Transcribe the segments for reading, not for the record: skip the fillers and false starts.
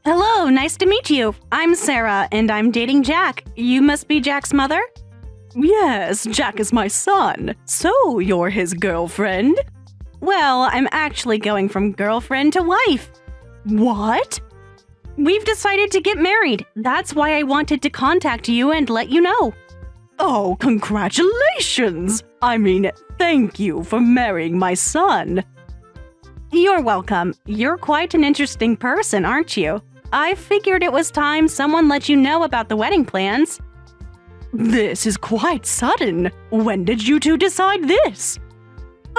Hello, nice to meet you. I'm Sarah, and I'm dating Jack. You must be Jack's mother? Yes, Jack is my son. So you're his girlfriend? Well, I'm actually going from girlfriend to wife. What? We've decided to get married. That's why I wanted to contact you and let you know. Oh, congratulations! I mean, thank you for marrying my son. You're welcome. You're quite an interesting person, aren't you? I figured it was time someone let you know about the wedding plans. This is quite sudden. When did you two decide this?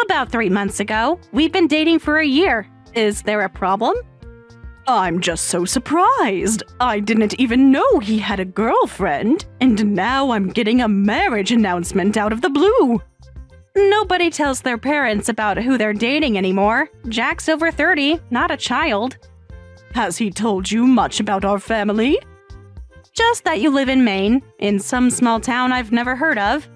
About 3 months ago. We've been dating for a year. Is there a problem? I'm just so surprised. I didn't even know he had a girlfriend, and now I'm getting a marriage announcement out of the blue. Nobody tells their parents about who they're dating anymore. Jack's over 30, not a child. Has he told you much about our family? Just that you live in Maine, in some small town I've never heard of.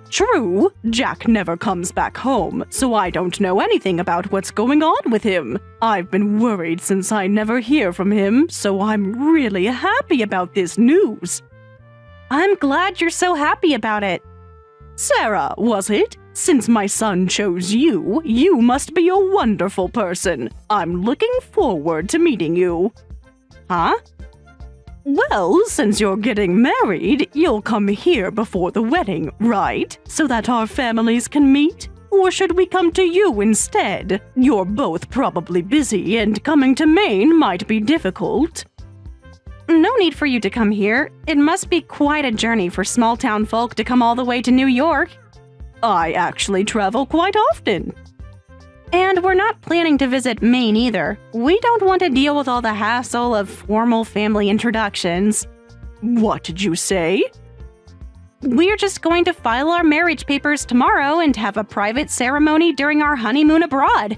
True, Jack never comes back home, so I don't know anything about what's going on with him. I've been worried since I never hear from him, so I'm really happy about this news. I'm glad you're so happy about it. Sarah, was it? Since my son chose you, you must be a wonderful person. I'm looking forward to meeting you. Huh? Well, since you're getting married, you'll come here before the wedding, right? So that our families can meet? Or should we come to you instead? You're both probably busy, and coming to Maine might be difficult. No need for you to come here. It must be quite a journey for small-town folk to come all the way to New York. I actually travel quite often. And we're not planning to visit Maine either. We don't want to deal with all the hassle of formal family introductions. What did you say? We're just going to file our marriage papers tomorrow and have a private ceremony during our honeymoon abroad.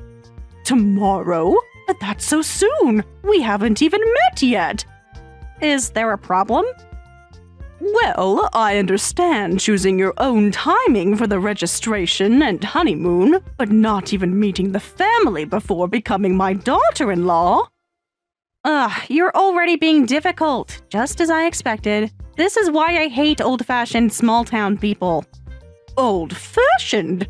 Tomorrow? But that's so soon. We haven't even met yet. Is there a problem? Well, I understand choosing your own timing for the registration and honeymoon, but not even meeting the family before becoming my daughter-in-law. You're already being difficult, just as I expected. This is why I hate old-fashioned small-town people. Old-fashioned?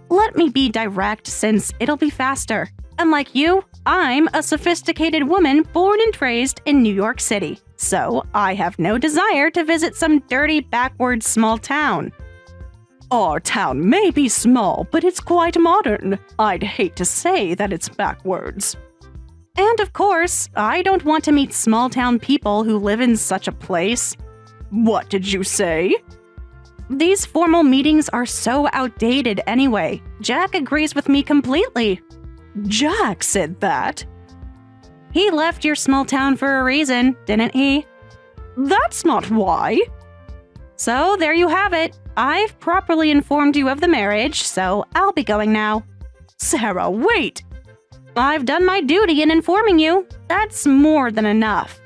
Let me be direct, since it'll be faster. Unlike you, I'm a sophisticated woman born and raised in New York City. So, I have no desire to visit some dirty, backward small town. Our town may be small, but it's quite modern. I'd hate to say that it's backwards. And of course, I don't want to meet small-town people who live in such a place. What did you say? These formal meetings are so outdated anyway. Jack agrees with me completely. Jack said that? He left your small town for a reason, didn't he? That's not why. So there you have it. I've properly informed you of the marriage, so I'll be going now. Sarah, wait! I've done my duty in informing you. That's more than enough.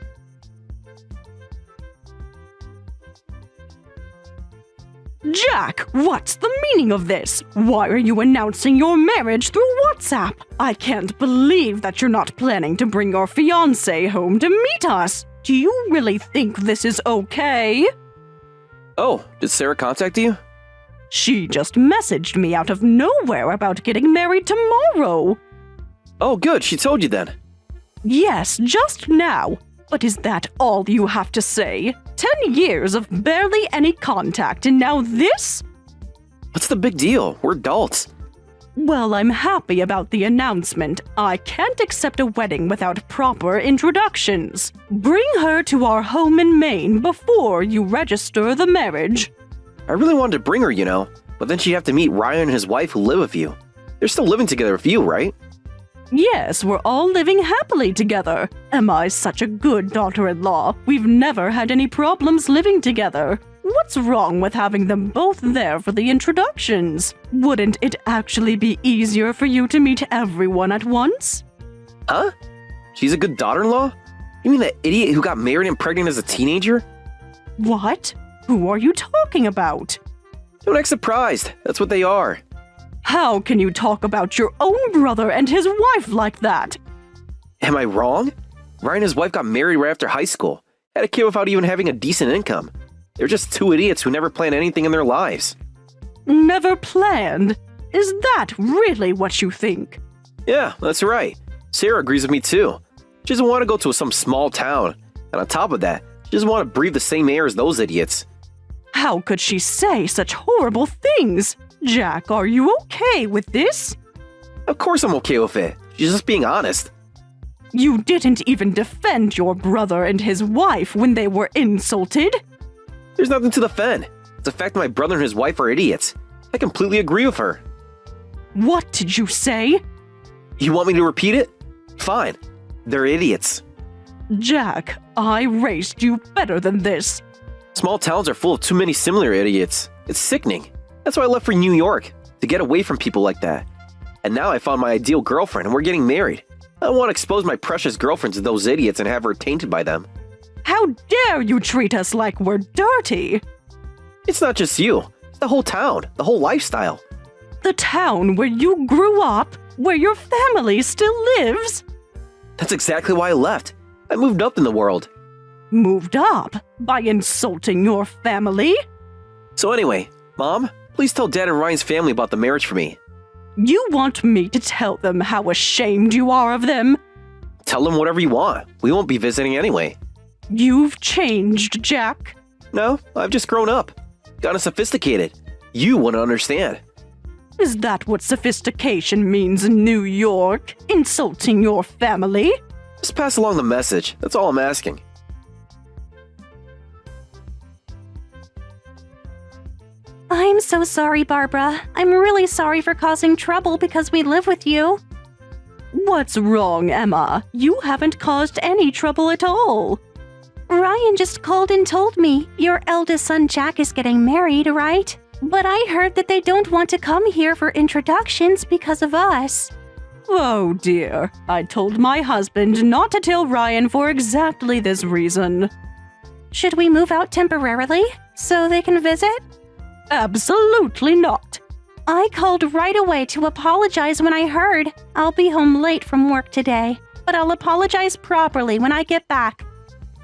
Jack, what's the meaning of this? Why are you announcing your marriage through WhatsApp? I can't believe that you're not planning to bring your fiancé home to meet us. Do you really think this is okay? Oh, did Sarah contact you? She just messaged me out of nowhere about getting married tomorrow. Oh, good, she told you then. Yes, just now. But is that all you have to say? 10 years of barely any contact, and now this? What's the big deal? We're adults. Well, I'm happy about the announcement. I can't accept a wedding without proper introductions. Bring her to our home in Maine before you register the marriage. I really wanted to bring her, you know, but then she'd have to meet Ryan and his wife who live with you. They're still living together with you, right? Yes, we're all living happily together. Am I such a good daughter-in-law? We've never had any problems living together. What's wrong with having them both there for the introductions? Wouldn't it actually be easier for you to meet everyone at once? Huh? She's a good daughter-in-law? You mean that idiot who got married and pregnant as a teenager? What? Who are you talking about? Don't act surprised. That's what they are. How can you talk about your own brother and his wife like that? Am I wrong? Ryan and his wife got married right after high school. Had a kid without even having a decent income. They're just two idiots who never plan anything in their lives. Never planned? Is that really what you think? Yeah, that's right. Sarah agrees with me too. She doesn't want to go to some small town. And on top of that, she doesn't want to breathe the same air as those idiots. How could she say such horrible things? Jack, are you okay with this? Of course I'm okay with it. She's just being honest. You didn't even defend your brother and his wife when they were insulted. There's nothing to defend. It's the fact that my brother and his wife are idiots. I completely agree with her. What did you say? You want me to repeat it? Fine. They're idiots. Jack, I raised you better than this. Small towns are full of too many similar idiots. It's sickening. That's why I left for New York, to get away from people like that. And now I found my ideal girlfriend and we're getting married. I don't want to expose my precious girlfriend to those idiots and have her tainted by them. How dare you treat us like we're dirty? It's not just you. It's the whole town, the whole lifestyle. The town where you grew up, where your family still lives? That's exactly why I left. I moved up in the world. Moved up? By insulting your family? So anyway, Mom, please tell Dad and Ryan's family about the marriage for me. You want me to tell them how ashamed you are of them? Tell them whatever you want. We won't be visiting anyway. You've changed, Jack. No, I've just grown up. Gotten sophisticated. You wouldn't understand. Is that what sophistication means in New York? Insulting your family? Just pass along the message. That's all I'm asking. I'm so sorry, Barbara. I'm really sorry for causing trouble because we live with you. What's wrong, Emma? You haven't caused any trouble at all. Ryan just called and told me your eldest son Jack is getting married, right? But I heard that they don't want to come here for introductions because of us. Oh dear, I told my husband not to tell Ryan for exactly this reason. Should we move out temporarily so they can visit? Absolutely not. I called right away to apologize when I heard. I'll be home late from work today, but I'll apologize properly when I get back.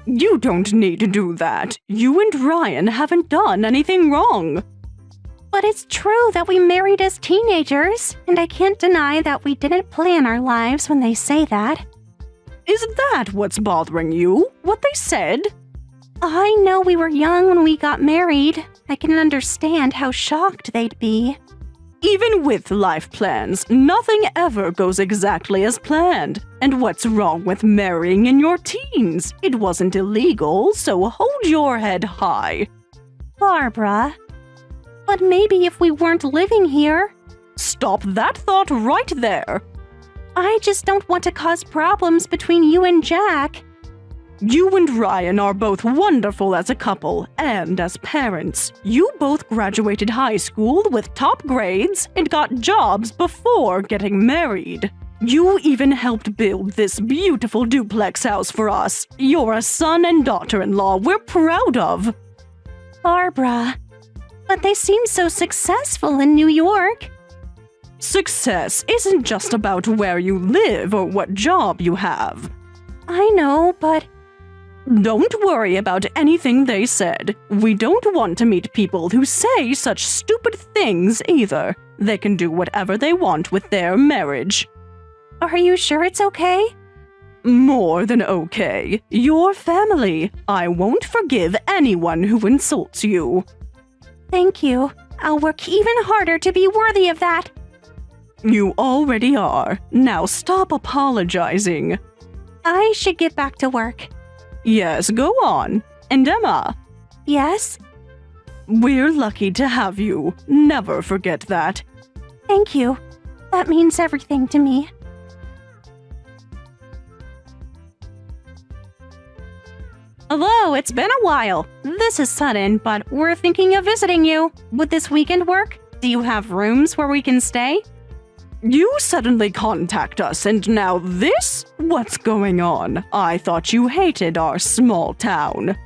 You don't need to do that. You and Ryan haven't done anything wrong. But it's true that we married as teenagers, and I can't deny that we didn't plan our lives when they say that. Is that what's bothering you? What they said? I know we were young when we got married. I can understand how shocked they'd be. Even with life plans, nothing ever goes exactly as planned. And what's wrong with marrying in your teens? It wasn't illegal, so hold your head high. Barbara. But maybe if we weren't living here. Stop that thought right there. I just don't want to cause problems between you and Jack. You and Ryan are both wonderful as a couple and as parents. You both graduated high school with top grades and got jobs before getting married. You even helped build this beautiful duplex house for us. You're a son and daughter-in-law we're proud of. Barbara, but they seem so successful in New York. Success isn't just about where you live or what job you have. I know, but... Don't worry about anything they said. We don't want to meet people who say such stupid things either. They can do whatever they want with their marriage. Are you sure it's okay? More than okay. Your family. I won't forgive anyone who insults you. Thank you. I'll work even harder to be worthy of that. You already are. Now stop apologizing. I should get back to work. Yes, go on. And Emma? Yes? We're lucky to have you. Never forget that. Thank you. That means everything to me. Hello, it's been a while. This is sudden, but we're thinking of visiting you. Would this weekend work? Do you have rooms where we can stay? You suddenly contact us, and now this? What's going on? I thought you hated our small town.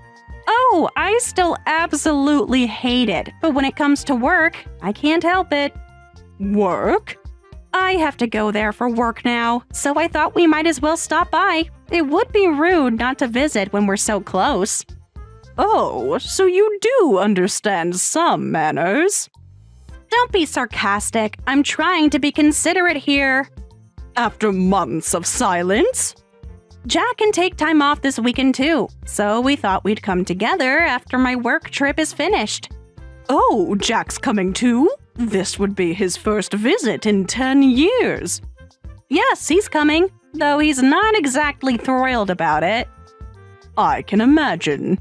Oh, I still absolutely hate it. But when it comes to work, I can't help it. Work? I have to go there for work now, so I thought we might as well stop by. It would be rude not to visit when we're so close. Oh, so you do understand some manners. Don't be sarcastic. I'm trying to be considerate here. After months of silence? Jack can take time off this weekend too, so we thought we'd come together after my work trip is finished. Oh, Jack's coming too? This would be his first visit in 10 years. Yes, he's coming, though he's not exactly thrilled about it. I can imagine.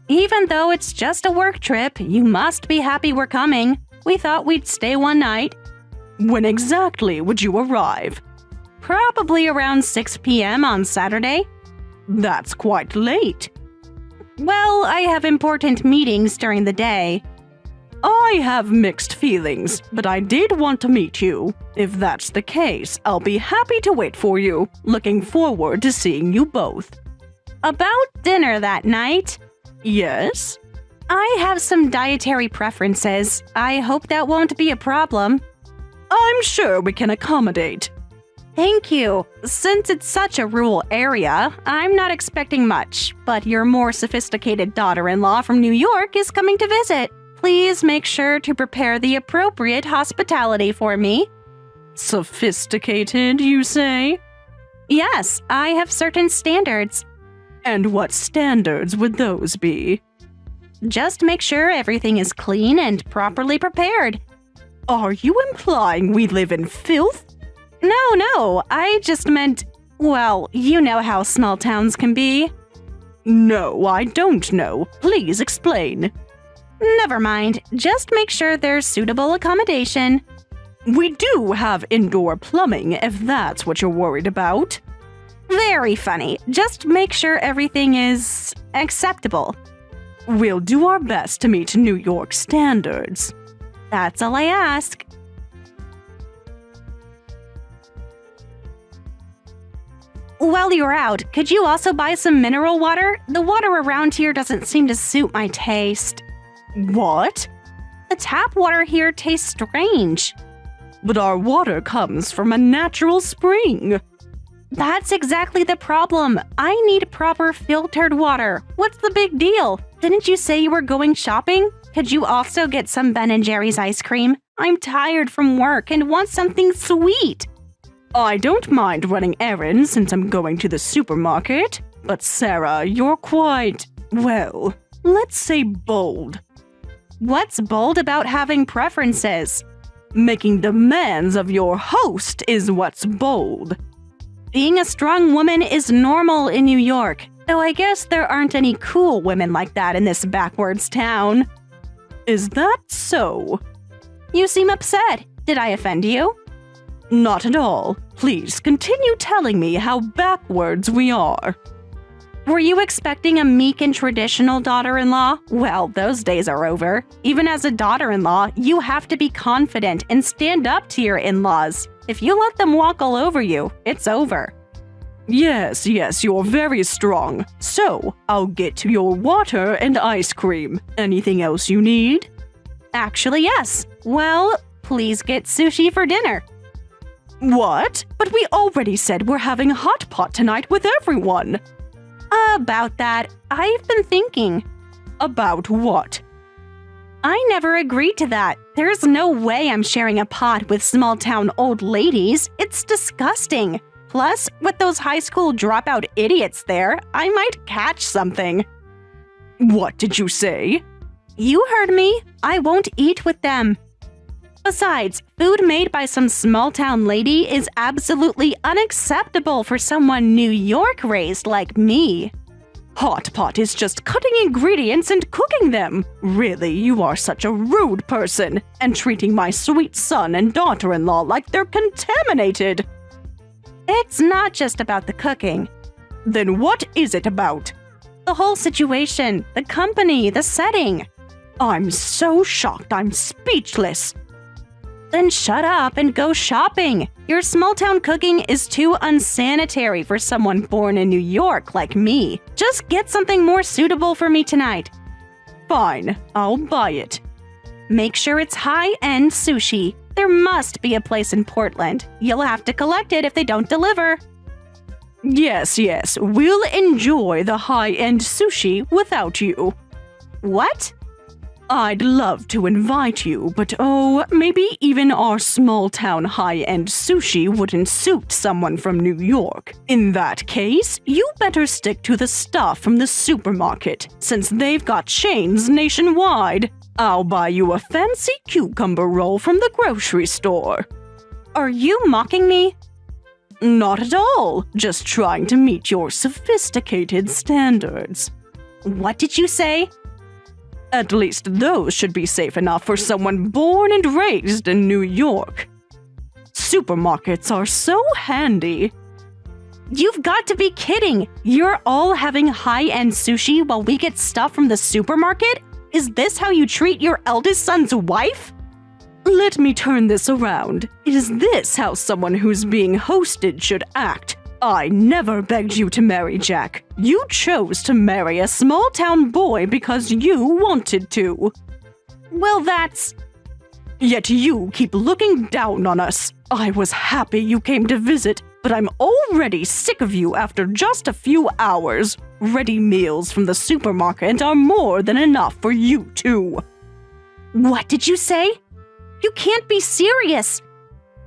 Even though it's just a work trip, you must be happy we're coming. We thought we'd stay one night. When exactly would you arrive? Probably around 6 p.m. on Saturday. That's quite late. Well, I have important meetings during the day. I have mixed feelings, but I did want to meet you. If that's the case, I'll be happy to wait for you. Looking forward to seeing you both. About dinner that night? Yes? I have some dietary preferences. I hope that won't be a problem. I'm sure we can accommodate. Thank you. Since it's such a rural area, I'm not expecting much, but your more sophisticated daughter-in-law from New York is coming to visit. Please make sure to prepare the appropriate hospitality for me. Sophisticated, you say? Yes, I have certain standards. And what standards would those be? Just make sure everything is clean and properly prepared. Are you implying we live in filth? No, I just meant, well, you know how small towns can be. No, I don't know. Please explain. Never mind, just make sure there's suitable accommodation. We do have indoor plumbing, if that's what you're worried about. Very funny. Just make sure everything is acceptable. We'll do our best to meet New York standards. That's all I ask. While you're out, could you also buy some mineral water? The water around here doesn't seem to suit my taste. What? The tap water here tastes strange. But our water comes from a natural spring. That's exactly the problem. I need proper filtered water. What's the big deal? Didn't you say you were going shopping? Could you also get some Ben & Jerry's ice cream? I'm tired from work and want something sweet. I don't mind running errands since I'm going to the supermarket. But Sarah, you're quite, well, let's say bold. What's bold about having preferences? Making demands of your host is what's bold. Being a strong woman is normal in New York, though I guess there aren't any cool women like that in this backwards town. Is that so? You seem upset. Did I offend you? Not at all. Please continue telling me how backwards we are. Were you expecting a meek and traditional daughter-in-law? Well, those days are over. Even as a daughter-in-law, you have to be confident and stand up to your in-laws. If you let them walk all over you, it's over. Yes, you're very strong. So, I'll get your water and ice cream. Anything else you need? Actually, yes. Well, please get sushi for dinner. What? But we already said we're having a hot pot tonight with everyone. About that, I've been thinking. About what? I never agreed to that. There's no way I'm sharing a pot with small-town old ladies. It's disgusting. Plus, with those high school dropout idiots there, I might catch something. What did you say? You heard me. I won't eat with them. Besides, food made by some small-town lady is absolutely unacceptable for someone New York-raised like me. Hot pot is just cutting ingredients and cooking them. Really, you are such a rude person, and treating my sweet son and daughter-in-law like they're contaminated. It's not just about the cooking. Then what is it about? The whole situation, the company, the setting. I'm so shocked I'm speechless. Then shut up and go shopping. Your small-town cooking is too unsanitary for someone born in New York like me. Just get something more suitable for me tonight. Fine, I'll buy it. Make sure it's high-end sushi. There must be a place in Portland. You'll have to collect it if they don't deliver. Yes, we'll enjoy the high-end sushi without you. What? I'd love to invite you, but maybe even our small-town high-end sushi wouldn't suit someone from New York. In that case, you better stick to the stuff from the supermarket, since they've got chains nationwide. I'll buy you a fancy cucumber roll from the grocery store. Are you mocking me? Not at all, just trying to meet your sophisticated standards. What did you say? At least those should be safe enough for someone born and raised in New York. Supermarkets are so handy. You've got to be kidding! You're all having high-end sushi while we get stuff from the supermarket? Is this how you treat your eldest son's wife? Let me turn this around. Is this how someone who's being hosted should act? I never begged you to marry Jack. You chose to marry a small-town boy because you wanted to. Well, that's... Yet you keep looking down on us. I was happy you came to visit, but I'm already sick of you after just a few hours. Ready meals from the supermarket are more than enough for you two. What did you say? You can't be serious.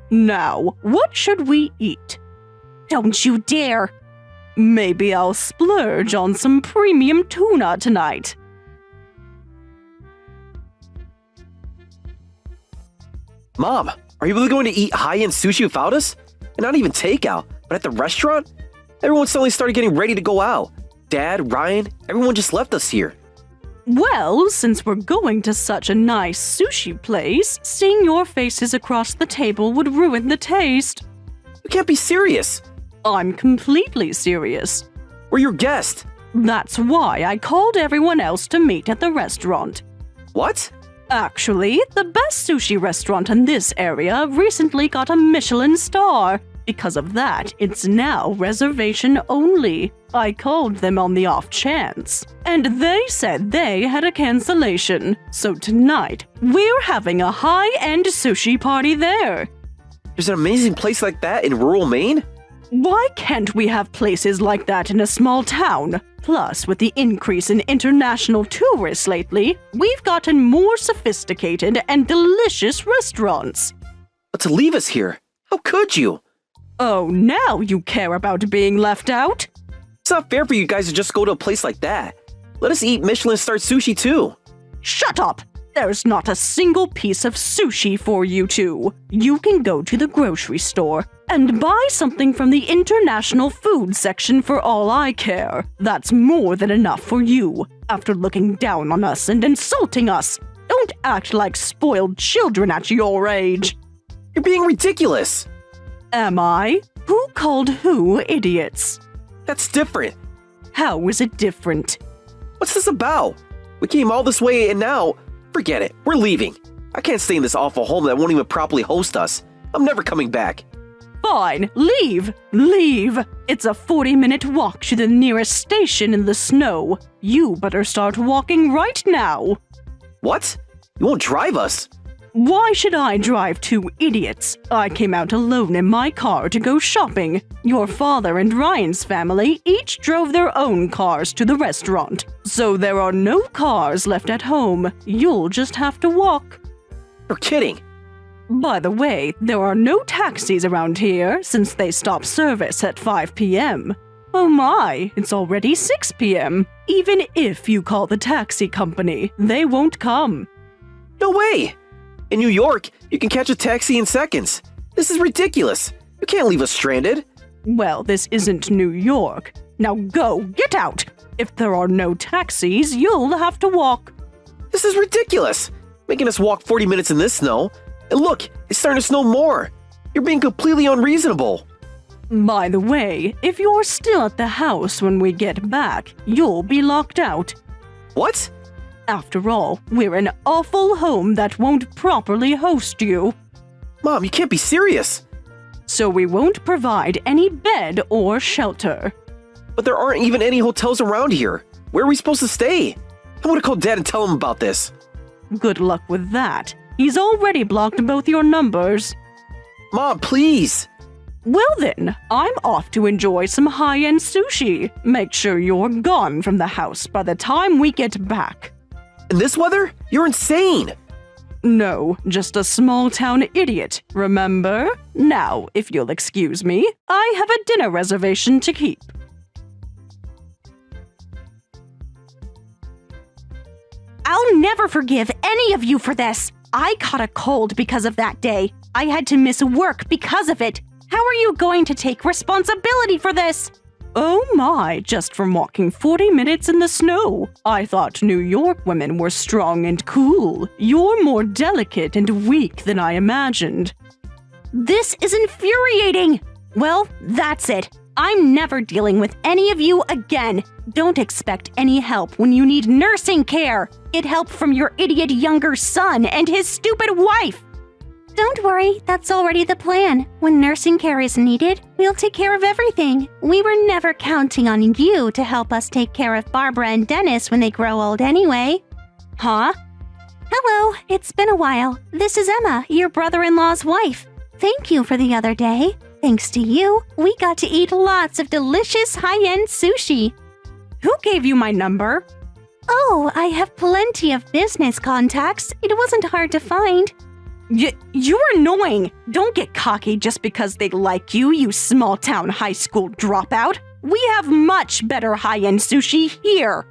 Now, what should we eat? Don't you dare! Maybe I'll splurge on some premium tuna tonight. Mom, are you really going to eat high-end sushi without us? And not even takeout, but at the restaurant? Everyone suddenly started getting ready to go out. Dad, Ryan, everyone just left us here. Well, since we're going to such a nice sushi place, seeing your faces across the table would ruin the taste. You can't be serious. I'm completely serious. We're your guest. That's why I called everyone else to meet at the restaurant. What? Actually, the best sushi restaurant in this area recently got a Michelin star. Because of that, it's now reservation only. I called them on the off chance, and they said they had a cancellation. So tonight, we're having a high-end sushi party there. There's an amazing place like that in rural Maine? Why can't we have places like that in a small town? Plus, with the increase in international tourists lately, we've gotten more sophisticated and delicious restaurants. But to leave us here, how could you? Oh, now you care about being left out? It's not fair for you guys to just go to a place like that. Let us eat Michelin-starred sushi too. Shut up! There's not a single piece of sushi for you two. You can go to the grocery store and buy something from the international food section for all I care. That's more than enough for you. After looking down on us and insulting us, don't act like spoiled children at your age. You're being ridiculous. Am I? Who called who idiots? That's different. How is it different? What's this about? We came all this way and now, forget it, we're leaving. I can't stay in this awful home that won't even properly host us. I'm never coming back. Fine, leave! Leave! It's a 40-minute walk to the nearest station in the snow. You better start walking right now. What? You won't drive us? Why should I drive two idiots? I came out alone in my car to go shopping. Your father and Ryan's family each drove their own cars to the restaurant. So there are no cars left at home. You'll just have to walk. You're kidding. By the way, there are no taxis around here since they stop service at 5 p.m. Oh my, it's already 6 p.m. Even if you call the taxi company, they won't come. No way! In New York, you can catch a taxi in seconds. This is ridiculous. You can't leave us stranded. Well, this isn't New York. Now go, get out! If there are no taxis, you'll have to walk. This is ridiculous. Making us walk 40 minutes in this snow. And look, it's starting to snow more. You're being completely unreasonable. By the way, if you're still at the house when we get back, you'll be locked out. What? After all, we're an awful home that won't properly host you. Mom, you can't be serious. So we won't provide any bed or shelter. But there aren't even any hotels around here. Where are we supposed to stay? I'm gonna call Dad and tell him about this. Good luck with that. He's already blocked both your numbers. Mom, please! Well then, I'm off to enjoy some high-end sushi. Make sure you're gone from the house by the time we get back. In this weather? You're insane! No, just a small-town idiot, remember? Now, if you'll excuse me, I have a dinner reservation to keep. I'll never forgive any of you for this. I caught a cold because of that day. I had to miss work because of it. How are you going to take responsibility for this? Oh my, just from walking 40 minutes in the snow. I thought New York women were strong and cool. You're more delicate and weak than I imagined. This is infuriating. Well, that's it. I'm never dealing with any of you again. Don't expect any help when you need nursing care. Get help from your idiot younger son and his stupid wife. Don't worry, that's already the plan. When nursing care is needed, we'll take care of everything. We were never counting on you to help us take care of Barbara and Dennis when they grow old anyway. Huh? Hello, it's been a while. This is Emma, your brother-in-law's wife. Thank you for the other day. Thanks to you, we got to eat lots of delicious high-end sushi. Who gave you my number? Oh, I have plenty of business contacts. It wasn't hard to find. You're annoying. Don't get cocky just because they like you, you small-town high school dropout. We have much better high-end sushi here.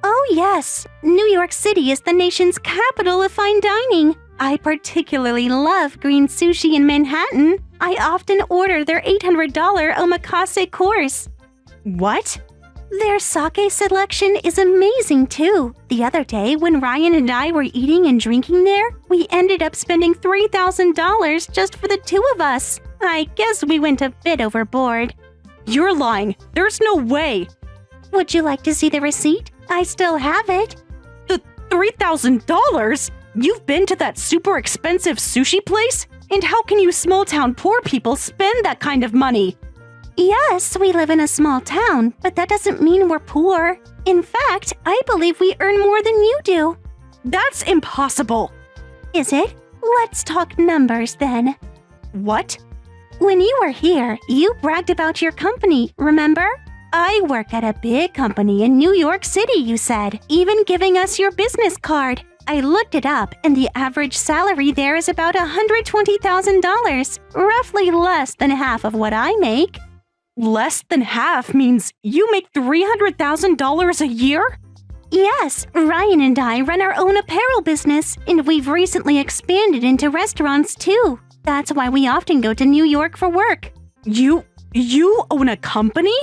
Oh yes, New York City is the nation's capital of fine dining. I particularly love green sushi in Manhattan. I often order their $800 omakase course. What? Their sake selection is amazing too. The other day, when Ryan and I were eating and drinking there, we ended up spending $3,000 just for the two of us. I guess we went a bit overboard. You're lying. There's no way. Would you like to see the receipt? I still have it. The $3,000? You've been to that super expensive sushi place? And how can you small-town poor people spend that kind of money? Yes, we live in a small town, but that doesn't mean we're poor. In fact, I believe we earn more than you do. That's impossible. Is it? Let's talk numbers then. What? When you were here, you bragged about your company, remember? I work at a big company in New York City, you said, even giving us your business card. I looked it up, and the average salary there is about $120,000, roughly less than half of what I make. Less than half means you make $300,000 a year? Yes, Ryan and I run our own apparel business, and we've recently expanded into restaurants too. That's why we often go to New York for work. You own a company?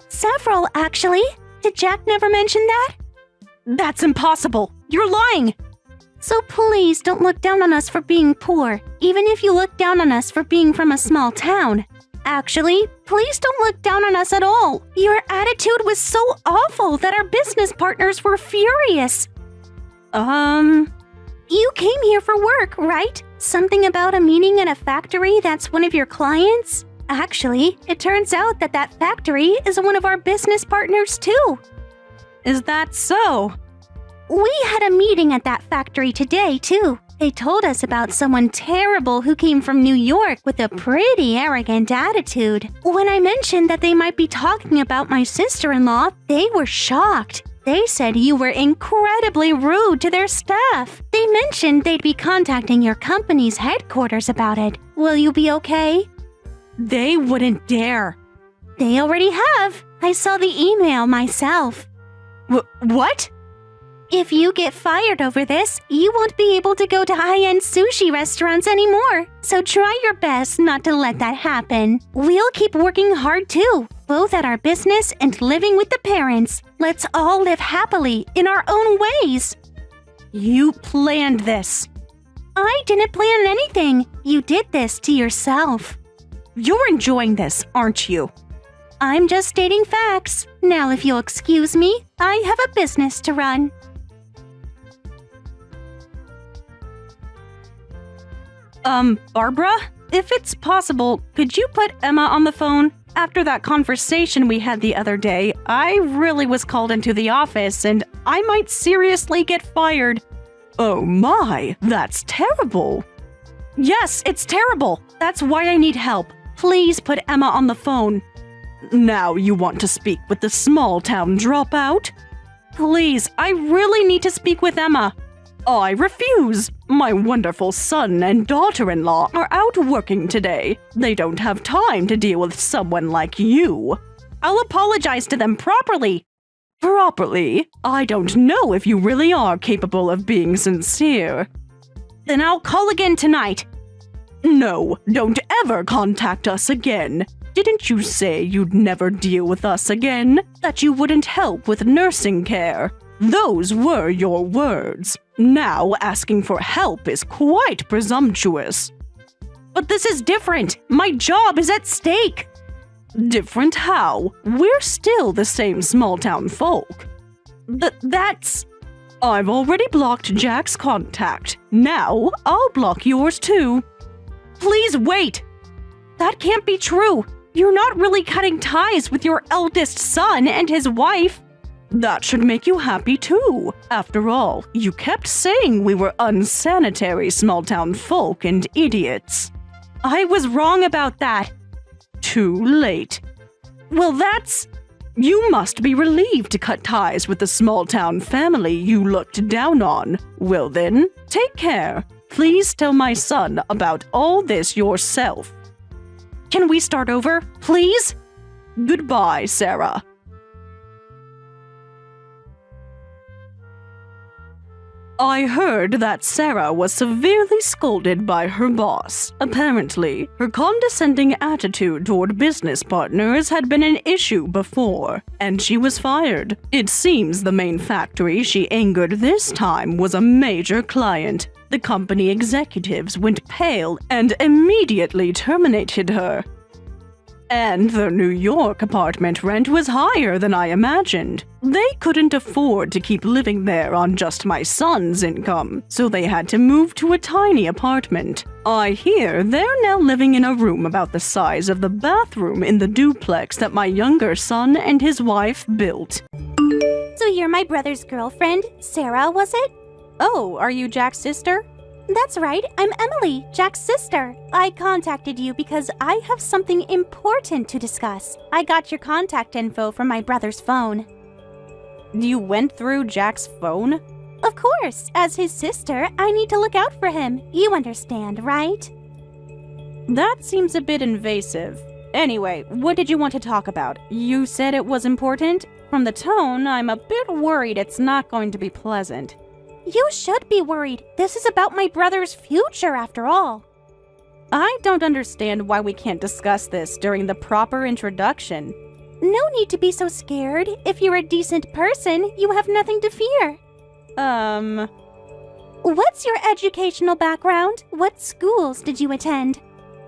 Several, actually. Did Jack never mention that? That's impossible. You're lying. So please don't look down on us for being poor, even if you look down on us for being from a small town. Actually, please don't look down on us at all. Your attitude was so awful that our business partners were furious. You came here for work, right? Something about a meeting at a factory that's one of your clients? Actually, it turns out that that factory is one of our business partners too. Is that so? We had a meeting at that factory today too. They told us about someone terrible who came from New York with a pretty arrogant attitude. When I mentioned that they might be talking about my sister-in-law, they were shocked. They said you were incredibly rude to their staff. They mentioned they'd be contacting your company's headquarters about it. Will you be okay? They wouldn't dare. They already have. I saw the email myself. What? If you get fired over this, you won't be able to go to high-end sushi restaurants anymore. So try your best not to let that happen. We'll keep working hard too, both at our business and living with the parents. Let's all live happily in our own ways. You planned this. I didn't plan anything. You did this to yourself. You're enjoying this, aren't you? I'm just stating facts. Now, if you'll excuse me, I have a business to run. Barbara? If it's possible, could you put Emma on the phone? After that conversation we had the other day, I really was called into the office and I might seriously get fired. Oh my, that's terrible. Yes, it's terrible. That's why I need help. Please put Emma on the phone. Now you want to speak with the small-town dropout? Please, I really need to speak with Emma. I refuse. My wonderful son and daughter-in-law are out working today. They don't have time to deal with someone like you. I'll apologize to them properly. Properly? I don't know if you really are capable of being sincere. Then I'll call again tonight. No, don't ever contact us again. Didn't you say you'd never deal with us again? That you wouldn't help with nursing care? Those were your words. Now asking for help is quite presumptuous. But this is different. My job is at stake. Different how? We're still the same small-town folk. That's... I've already blocked Jack's contact. Now I'll block yours too. Please wait. That can't be true. You're not really cutting ties with your eldest son and his wife. That should make you happy too. After all, you kept saying we were unsanitary small-town folk and idiots. I was wrong about that. Too late. Well, that's... You must be relieved to cut ties with the small-town family you looked down on. Well then, take care. Please tell my son about all this yourself. Can we start over, please? Goodbye, Sarah. I heard that Sarah was severely scolded by her boss. Apparently, her condescending attitude toward business partners had been an issue before, and she was fired. It seems the main factory she angered this time was a major client. The company executives went pale and immediately terminated her. And the New York apartment rent was higher than I imagined. They couldn't afford to keep living there on just my son's income, so they had to move to a tiny apartment. I hear they're now living in a room about the size of the bathroom in the duplex that my younger son and his wife built. So you're my brother's girlfriend, Sarah, was it? Oh, are you Jack's sister? That's right, I'm Emily, Jack's sister. I contacted you because I have something important to discuss. I got your contact info from my brother's phone. You went through Jack's phone? Of course, as his sister, I need to look out for him. You understand, right? That seems a bit invasive. Anyway, what did you want to talk about? You said it was important? From the tone, I'm a bit worried it's not going to be pleasant. You should be worried. This is about my brother's future, after all. I don't understand why we can't discuss this during the proper introduction. No need to be so scared. If you're a decent person, you have nothing to fear. What's your educational background? What schools did you attend?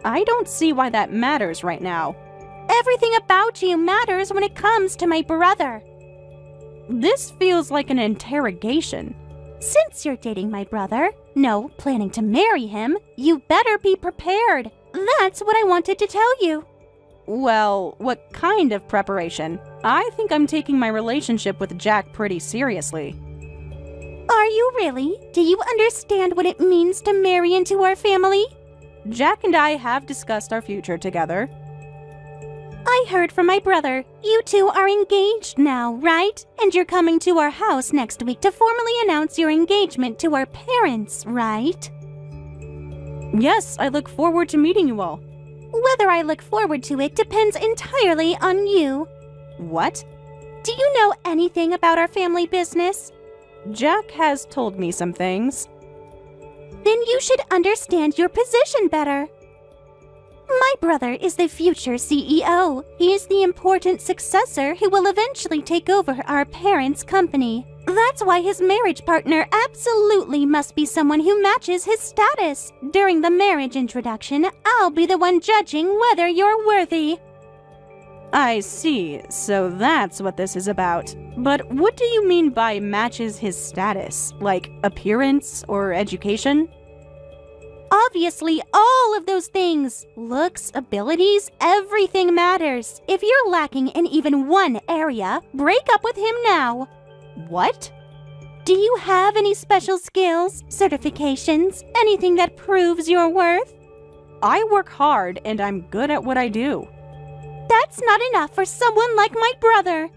I don't see why that matters right now. Everything about you matters when it comes to my brother. This feels like an interrogation. Since you're dating my brother, no, planning to marry him, you better be prepared. That's what I wanted to tell you. Well, what kind of preparation? I think I'm taking my relationship with Jack pretty seriously. Are you really? Do you understand what it means to marry into our family? Jack and I have discussed our future together. I heard from my brother. You two are engaged now, right? And you're coming to our house next week to formally announce your engagement to our parents, right? Yes, I look forward to meeting you all. Whether I look forward to it depends entirely on you. What? Do you know anything about our family business? Jack has told me some things. Then you should understand your position better. My brother is the future CEO. He is the important successor who will eventually take over our parents' company. That's why his marriage partner absolutely must be someone who matches his status. During the marriage introduction, I'll be the one judging whether you're worthy. I see, so that's what this is about. But what do you mean by matches his status? Like appearance or education? Obviously, all of those things. Looks, abilities, everything matters. If you're lacking in even one area, break up with him now. What? Do you have any special skills, certifications, anything that proves your worth? I work hard and I'm good at what I do. That's not enough for someone like my brother.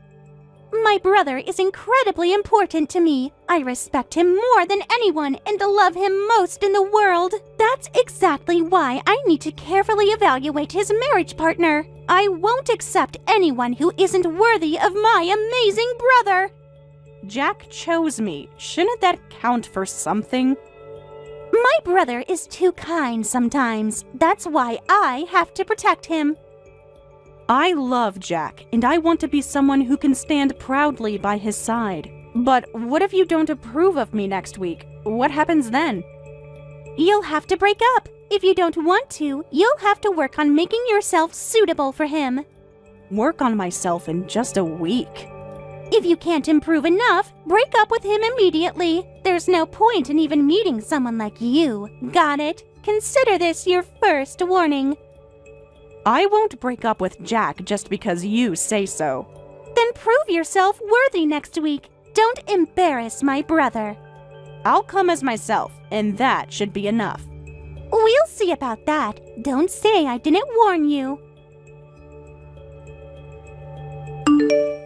My brother is incredibly important to me. I respect him more than anyone and love him most in the world. That's exactly why I need to carefully evaluate his marriage partner. I won't accept anyone who isn't worthy of my amazing brother. Jack chose me. Shouldn't that count for something? My brother is too kind sometimes. That's why I have to protect him. I love Jack, and I want to be someone who can stand proudly by his side. But what if you don't approve of me next week? What happens then? You'll have to break up. If you don't want to, you'll have to work on making yourself suitable for him. Work on myself in just a week. If you can't improve enough, break up with him immediately. There's no point in even meeting someone like you. Got it? Consider this your first warning. I won't break up with Jack just because you say so. Then prove yourself worthy next week. Don't embarrass my brother. I'll come as myself, and that should be enough. We'll see about that. Don't say I didn't warn you.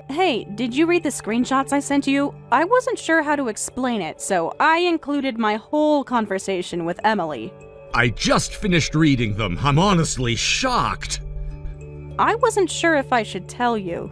Hey, did you read the screenshots I sent you? I wasn't sure how to explain it, so I included my whole conversation with Emily. I just finished reading them. I'm honestly shocked. I wasn't sure if I should tell you.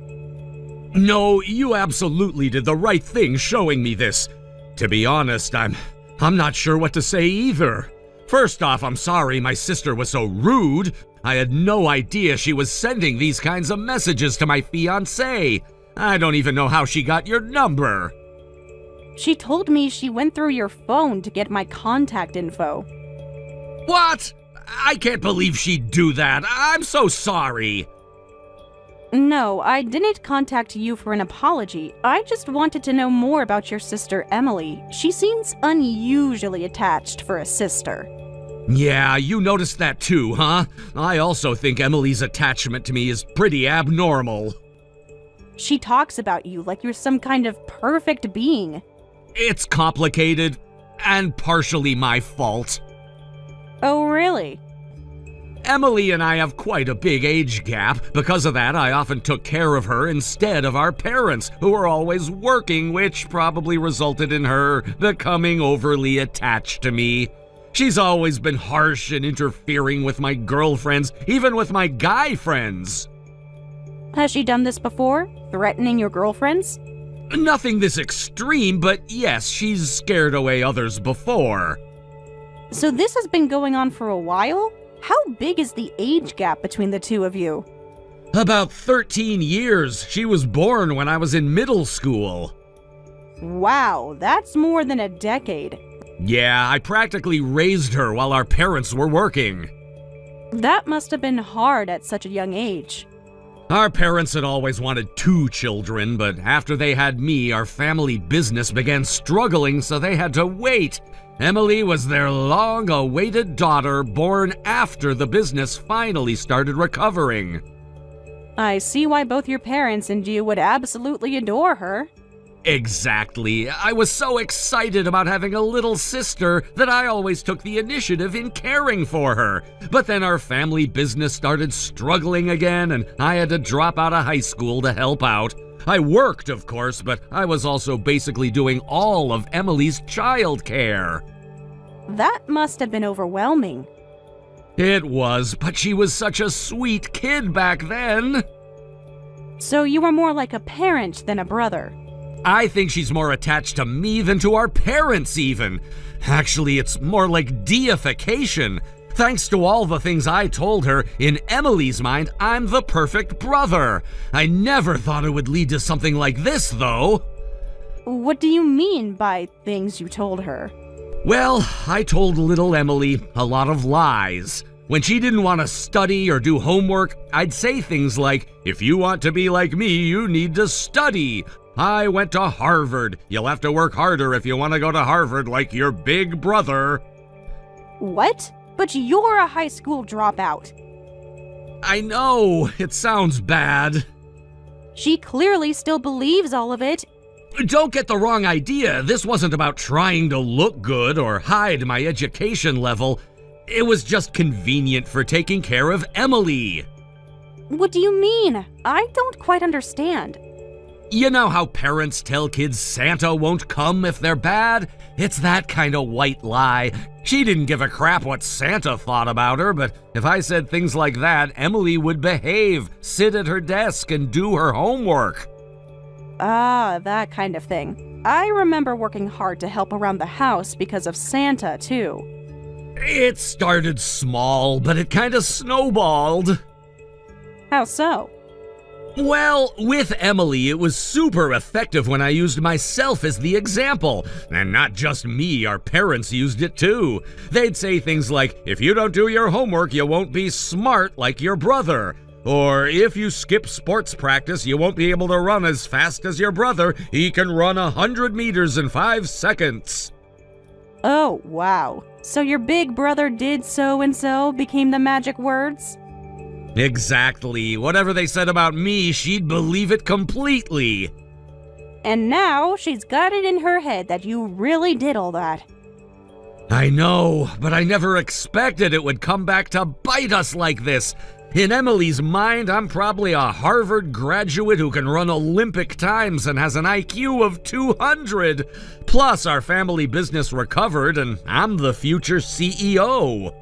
No, you absolutely did the right thing showing me this. To be honest, I'm not sure what to say either. First off, I'm sorry my sister was so rude. I had no idea she was sending these kinds of messages to my fiancé. I don't even know how she got your number. She told me she went through your phone to get my contact info. What? I can't believe she'd do that. I'm so sorry. No, I didn't contact you for an apology. I just wanted to know more about your sister Emily. She seems unusually attached for a sister. Yeah, you noticed that too, huh? I also think Emily's attachment to me is pretty abnormal. She talks about you like you're some kind of perfect being. It's complicated, and partially my fault. Oh, really? Emily and I have quite a big age gap. Because of that, I often took care of her instead of our parents, who were always working, which probably resulted in her becoming overly attached to me. She's always been harsh and interfering with my girlfriends, even with my guy friends. Has she done this before? Threatening your girlfriends? Nothing this extreme, but yes, she's scared away others before. So this has been going on for a while? How big is the age gap between the two of you? About 13 years. She was born when I was in middle school. Wow, that's more than a decade. Yeah, I practically raised her while our parents were working. That must have been hard at such a young age. Our parents had always wanted 2 children, but after they had me, our family business began struggling, so they had to wait. Emily was their long-awaited daughter, born after the business finally started recovering. I see why both your parents and you would absolutely adore her. Exactly. I was so excited about having a little sister that I always took the initiative in caring for her. But then our family business started struggling again, and I had to drop out of high school to help out. I worked, of course, but I was also basically doing all of Emily's childcare. That must have been overwhelming. It was, but she was such a sweet kid back then. So you were more like a parent than a brother. I think she's more attached to me than to our parents even. Actually, it's more like deification. Thanks to all the things I told her, in Emily's mind, I'm the perfect brother. I never thought it would lead to something like this, though. What do you mean by things you told her? Well, I told little Emily a lot of lies. When she didn't want to study or do homework, I'd say things like, "If you want to be like me, you need to study. I went to Harvard. You'll have to work harder if you want to go to Harvard like your big brother." What? But you're a high school dropout. I know, it sounds bad. She clearly still believes all of it. Don't get the wrong idea. This wasn't about trying to look good or hide my education level. It was just convenient for taking care of Emily. What do you mean? I don't quite understand. You know how parents tell kids Santa won't come if they're bad? It's that kind of white lie. She didn't give a crap what Santa thought about her, but if I said things like that, Emily would behave, sit at her desk, and do her homework. Ah, that kind of thing. I remember working hard to help around the house because of Santa, too. It started small, but it kind of snowballed. How so? Well, with Emily, it was super effective when I used myself as the example. And not just me, our parents used it too. They'd say things like, if you don't do your homework, you won't be smart like your brother. Or if you skip sports practice, you won't be able to run as fast as your brother. He can run 100 meters in 5 seconds. Oh, wow. So your big brother did so-and-so became the magic words? Exactly. Whatever they said about me, she'd believe it completely. And now she's got it in her head that you really did all that. I know, but I never expected it would come back to bite us like this. In Emily's mind, I'm probably a Harvard graduate who can run Olympic times and has an IQ of 200. Plus, our family business recovered, and I'm the future CEO.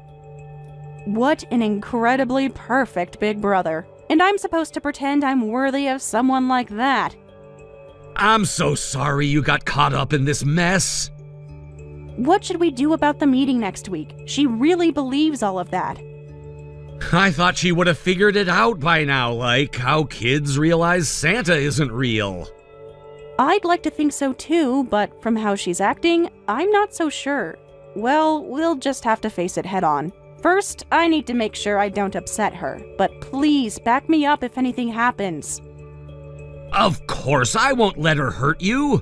What an incredibly perfect big brother. And I'm supposed to pretend I'm worthy of someone like that. I'm so sorry you got caught up in this mess. What should we do about the meeting next week? She really believes all of that. I thought she would have figured it out by now, like how kids realize Santa isn't real. I'd like to think so too, but from how she's acting, I'm not so sure. Well, we'll just have to face it head on. First, I need to make sure I don't upset her, but please back me up if anything happens. Of course, I won't let her hurt you.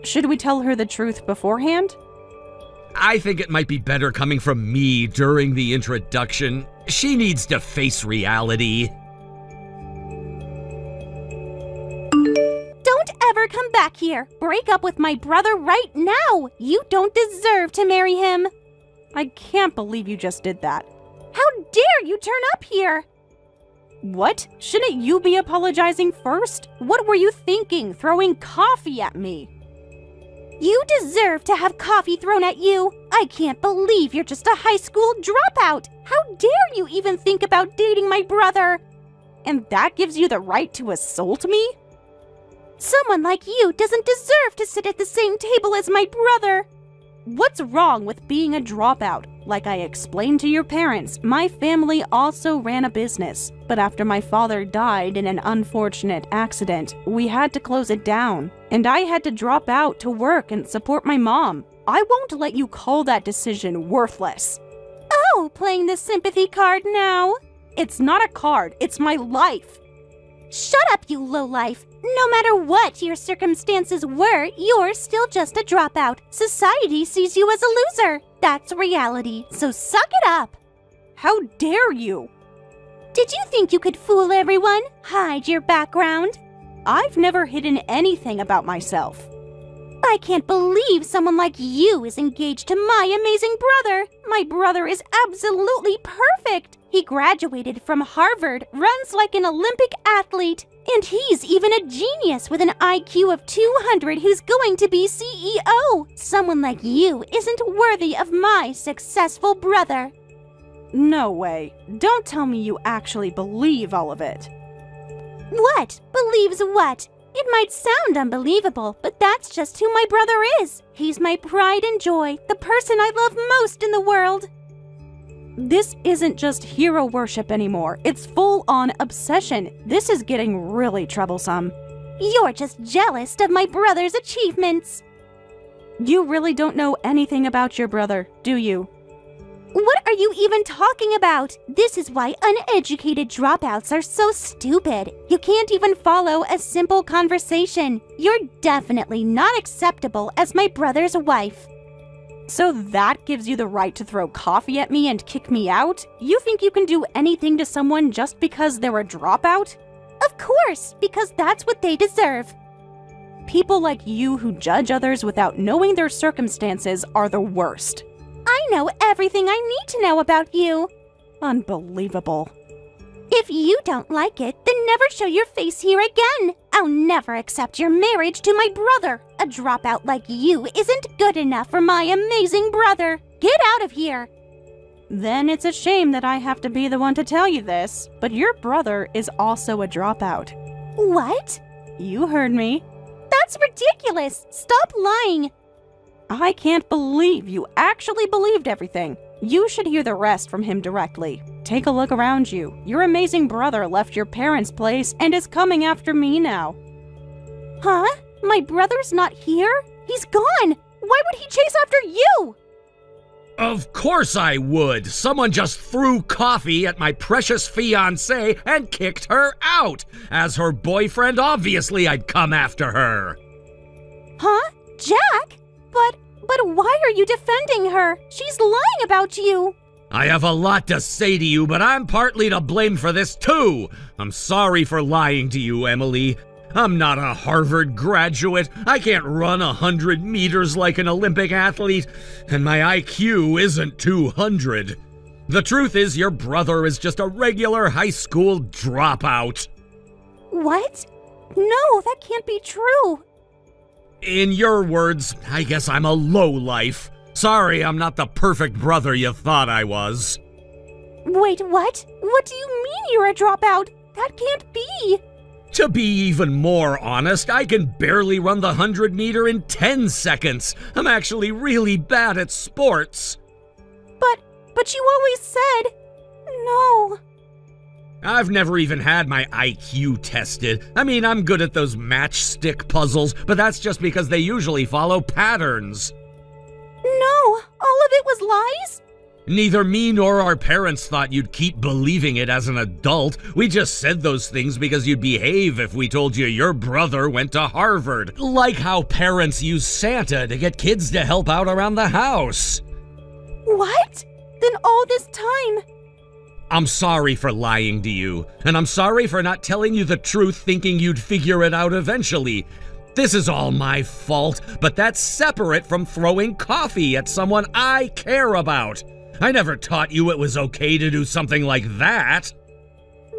Should we tell her the truth beforehand? I think it might be better coming from me during the introduction. She needs to face reality. Don't ever come back here. Break up with my brother right now. You don't deserve to marry him. I can't believe you just did that. How dare you turn up here? What? Shouldn't you be apologizing first? What were you thinking, throwing coffee at me? You deserve to have coffee thrown at you. I can't believe you're just a high school dropout. How dare you even think about dating my brother? And that gives you the right to assault me? Someone like you doesn't deserve to sit at the same table as my brother. What's wrong with being a dropout? Like I explained to your parents, my family also ran a business. But after my father died in an unfortunate accident, we had to close it down. And I had to drop out to work and support my mom. I won't let you call that decision worthless. Oh, playing the sympathy card now? It's not a card, it's my life. Shut up, you lowlife. No matter what your circumstances were, you're still just a dropout. Society sees you as a loser. That's reality, so suck it up. How dare you? Did you think you could fool everyone? Hide your background? I've never hidden anything about myself. I can't believe someone like you is engaged to my amazing brother. My brother is absolutely perfect. He graduated from Harvard, runs like an Olympic athlete, and he's even a genius with an IQ of 200 who's going to be CEO. Someone like you isn't worthy of my successful brother. No way. Don't tell me you actually believe all of it. What? Believes what? It might sound unbelievable, but that's just who my brother is. He's my pride and joy, the person I love most in the world. This isn't just hero worship anymore. It's full-on obsession. This is getting really troublesome. You're just jealous of my brother's achievements. You really don't know anything about your brother, do you? What are you even talking about? This is why uneducated dropouts are so stupid. You can't even follow a simple conversation. You're definitely not acceptable as my brother's wife. So that gives you the right to throw coffee at me and kick me out? You think you can do anything to someone just because they're a dropout? Of course, because that's what they deserve. People like you who judge others without knowing their circumstances are the worst. I know everything I need to know about you. Unbelievable. If you don't like it, then never show your face here again. I'll never accept your marriage to my brother. A dropout like you isn't good enough for my amazing brother. Get out of here. Then it's a shame that I have to be the one to tell you this, but your brother is also a dropout. What? You heard me. That's ridiculous. Stop lying. I can't believe you actually believed everything. You should hear the rest from him directly. Take a look around you. Your amazing brother left your parents' place and is coming after me now. Huh? My brother's not here? He's gone. Why would he chase after you? Of course I would. Someone just threw coffee at my precious fiancée and kicked her out. As her boyfriend, obviously I'd come after her. Huh? Jack? But why are you defending her? She's lying about you. I have a lot to say to you, but I'm partly to blame for this too. I'm sorry for lying to you, Emily. I'm not a Harvard graduate. I can't run 100 meters like an Olympic athlete, and my IQ isn't 200. The truth is, your brother is just a regular high school dropout. What? No, that can't be true. In your words, I guess I'm a lowlife. Sorry, I'm not the perfect brother you thought I was. Wait, what? What do you mean you're a dropout? That can't be. To be even more honest, I can barely run the 100-meter in 10 seconds. I'm actually really bad at sports. But you always said... No. I've never even had my IQ tested. I mean, I'm good at those matchstick puzzles, but that's just because they usually follow patterns. No, all of it was lies? Neither me nor our parents thought you'd keep believing it as an adult. We just said those things because you'd behave if we told you your brother went to Harvard. Like how parents use Santa to get kids to help out around the house. What? Then all this time... I'm sorry for lying to you, and I'm sorry for not telling you the truth thinking you'd figure it out eventually. This is all my fault, but that's separate from throwing coffee at someone I care about. I never taught you it was okay to do something like that.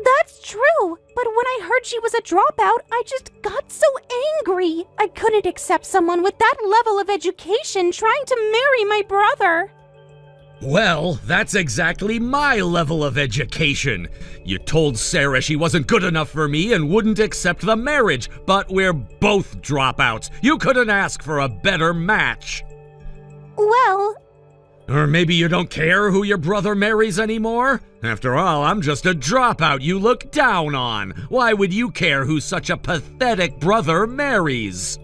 That's true, but when I heard she was a dropout, I just got so angry. I couldn't accept someone with that level of education trying to marry my brother. Well, that's exactly my level of education. You told Sarah she wasn't good enough for me and wouldn't accept the marriage, but we're both dropouts. You couldn't ask for a better match. Well... Or maybe you don't care who your brother marries anymore? After all, I'm just a dropout you look down on. Why would you care who such a pathetic brother marries?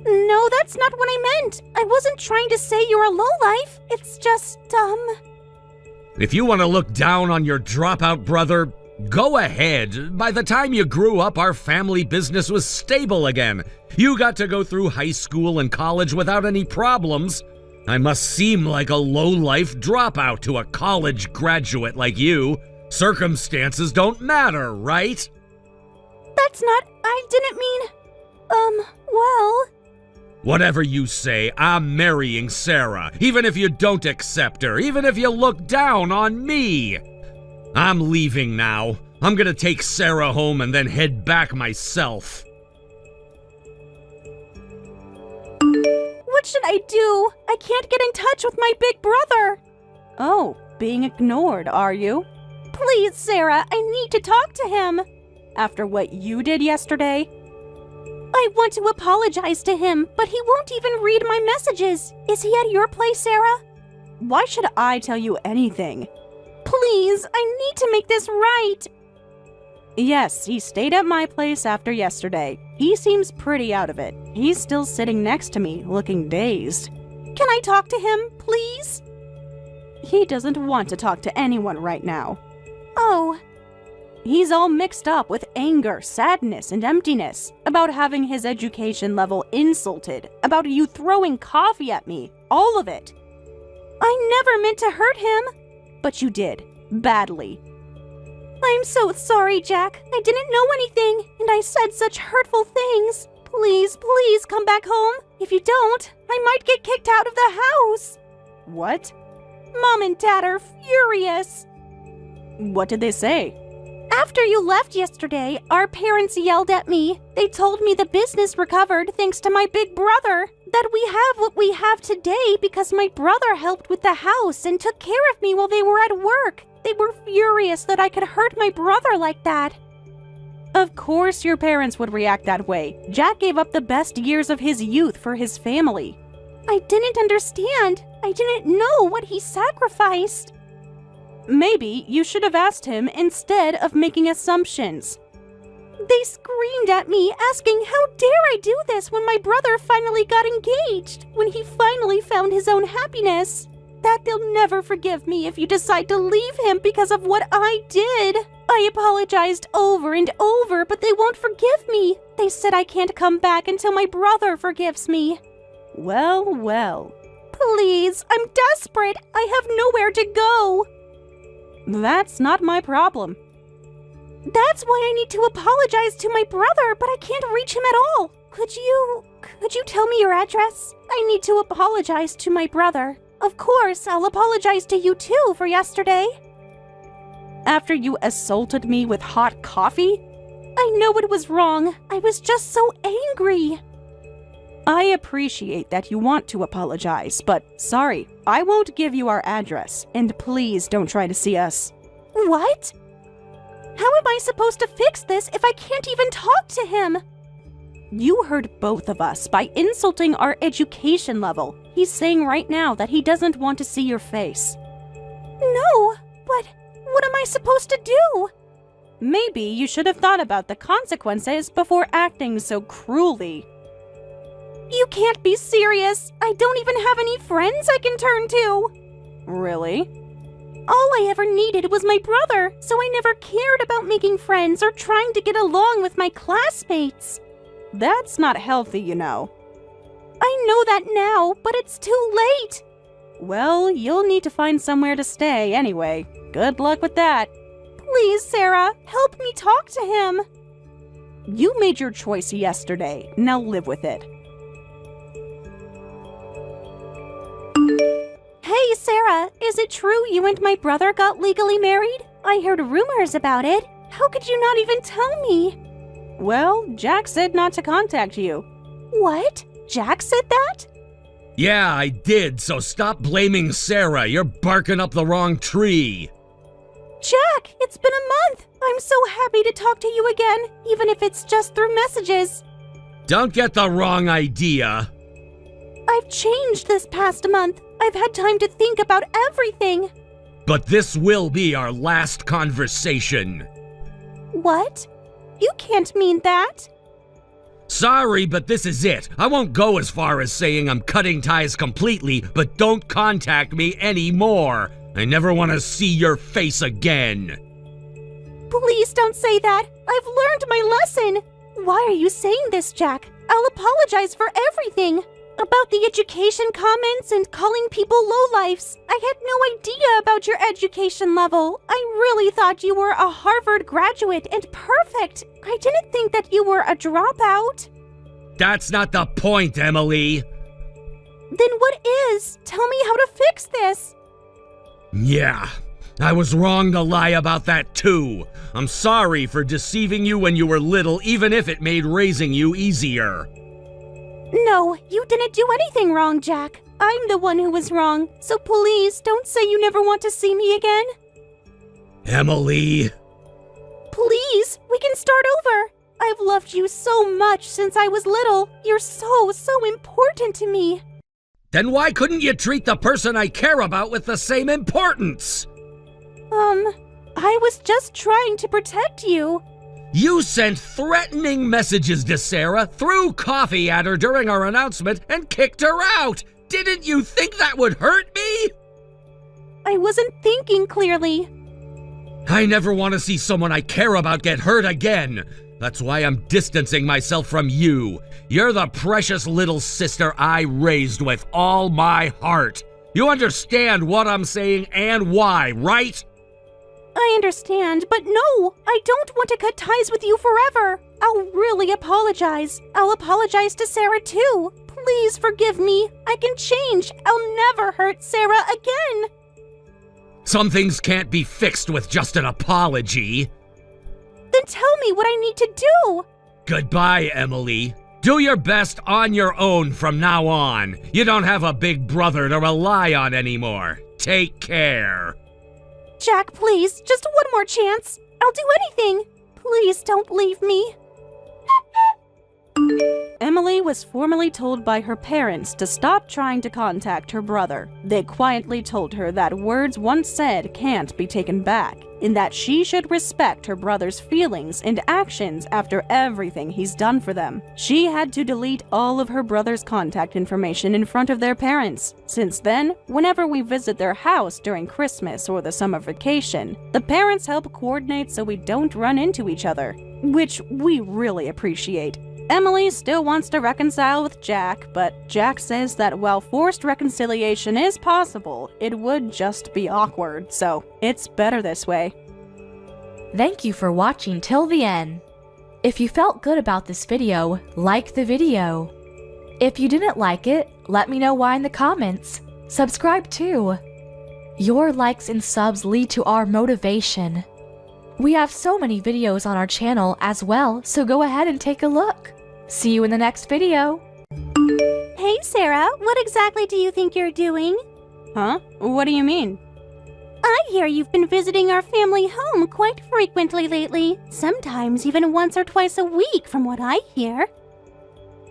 No, that's not what I meant. I wasn't trying to say you're a lowlife. It's just, If you want to look down on your dropout brother, go ahead. By the time you grew up, our family business was stable again. You got to go through high school and college without any problems. I must seem like a lowlife dropout to a college graduate like you. Circumstances don't matter, right? That's not... I didn't mean... well... Whatever you say, I'm marrying Sarah, even if you don't accept her, even if you look down on me. I'm leaving now. I'm gonna take Sarah home and then head back myself. What should I do? I can't get in touch with my big brother. Oh, being ignored, are you? Please, Sarah, I need to talk to him. After what you did yesterday? I want to apologize to him, but he won't even read my messages. Is he at your place, Sarah? Why should I tell you anything? Please, I need to make this right. Yes, he stayed at my place after yesterday. He seems pretty out of it. He's still sitting next to me, looking dazed. Can I talk to him, please? He doesn't want to talk to anyone right now. Oh. He's all mixed up with anger, sadness, and emptiness about having his education level insulted, about you throwing coffee at me, all of it. I never meant to hurt him. But you did, badly. I'm so sorry, Jack. I didn't know anything, and I said such hurtful things. Please, please come back home. If you don't, I might get kicked out of the house. What? Mom and Dad are furious. What did they say? After you left yesterday, our parents yelled at me. They told me the business recovered thanks to my big brother. That we have what we have today because my brother helped with the house and took care of me while they were at work. They were furious that I could hurt my brother like that. Of course your parents would react that way. Jack gave up the best years of his youth for his family. I didn't understand. I didn't know what he sacrificed. Maybe you should have asked him instead of making assumptions. They screamed at me, asking how dare I do this when my brother finally got engaged, when he finally found his own happiness. That they'll never forgive me if you decide to leave him because of what I did. I apologized over and over, but they won't forgive me. They said I can't come back until my brother forgives me. Well, well. Please, I'm desperate. I have nowhere to go. That's not my problem. That's why I need to apologize to my brother, but I can't reach him at all. Could you tell me your address? I need to apologize to my brother. Of course, I'll apologize to you too for yesterday. After you assaulted me with hot coffee? I know it was wrong. I was just so angry. I appreciate that you want to apologize, but sorry, I won't give you our address, and please don't try to see us. What? How am I supposed to fix this if I can't even talk to him? You hurt both of us by insulting our education level. He's saying right now that he doesn't want to see your face. No, but what am I supposed to do? Maybe you should have thought about the consequences before acting so cruelly. You can't be serious. I don't even have any friends I can turn to. Really? All I ever needed was my brother, so I never cared about making friends or trying to get along with my classmates. That's not healthy, you know. I know that now, but it's too late. Well, you'll need to find somewhere to stay anyway. Good luck with that. Please, Sarah, help me talk to him. You made your choice yesterday. Now live with it. Hey, Sarah, is it true you and my brother got legally married? I heard rumors about it. How could you not even tell me? Well, Jack said not to contact you. What? Jack said that? Yeah, I did, so stop blaming Sarah. You're barking up the wrong tree. Jack, it's been a month. I'm so happy to talk to you again, even if it's just through messages. Don't get the wrong idea. I've changed this past month. I've had time to think about everything. But this will be our last conversation. What? You can't mean that. Sorry, but this is it. I won't go as far as saying I'm cutting ties completely, but don't contact me anymore. I never want to see your face again. Please don't say that. I've learned my lesson. Why are you saying this, Jack? I'll apologize for everything. About the education comments and calling people lowlifes. I had no idea about your education level. I really thought you were a Harvard graduate and perfect. I didn't think that you were a dropout. That's not the point, Emily. Then what is? Tell me how to fix this. Yeah, I was wrong to lie about that too. I'm sorry for deceiving you when you were little, even if it made raising you easier. No, you didn't do anything wrong, Jack. I'm the one who was wrong, so please don't say you never want to see me again. Emily. Please, we can start over. I've loved you so much since I was little. You're so important to me. Then why couldn't you treat the person I care about with the same importance? I was just trying to protect you. You sent threatening messages to Sarah, threw coffee at her during our announcement, and kicked her out. Didn't you think that would hurt me? I wasn't thinking clearly. I never want to see someone I care about get hurt again. That's why I'm distancing myself from you. You're the precious little sister I raised with all my heart. You understand what I'm saying and why, right? I understand, but no! I don't want to cut ties with you forever! I'll really apologize. I'll apologize to Sarah too. Please forgive me. I can change. I'll never hurt Sarah again. Some things can't be fixed with just an apology. Then tell me what I need to do. Goodbye, Emily. Do your best on your own from now on. You don't have a big brother to rely on anymore. Take care. Jack, please, just one more chance. I'll do anything. Please don't leave me. Emily was formally told by her parents to stop trying to contact her brother. They quietly told her that words once said can't be taken back, and that she should respect her brother's feelings and actions after everything he's done for them. She had to delete all of her brother's contact information in front of their parents. Since then, whenever we visit their house during Christmas or the summer vacation, the parents help coordinate so we don't run into each other, which we really appreciate. Emily still wants to reconcile with Jack, but Jack says that while forced reconciliation is possible, it would just be awkward, so it's better this way. Thank you for watching till the end. If you felt good about this video, like the video. If you didn't like it, let me know why in the comments. Subscribe too. Your likes and subs lead to our motivation. We have so many videos on our channel as well, so go ahead and take a look. See you in the next video. Hey, Sarah, what exactly do you think you're doing? Huh? What do you mean? I hear you've been visiting our family home quite frequently lately, sometimes even once or twice a week from what I hear.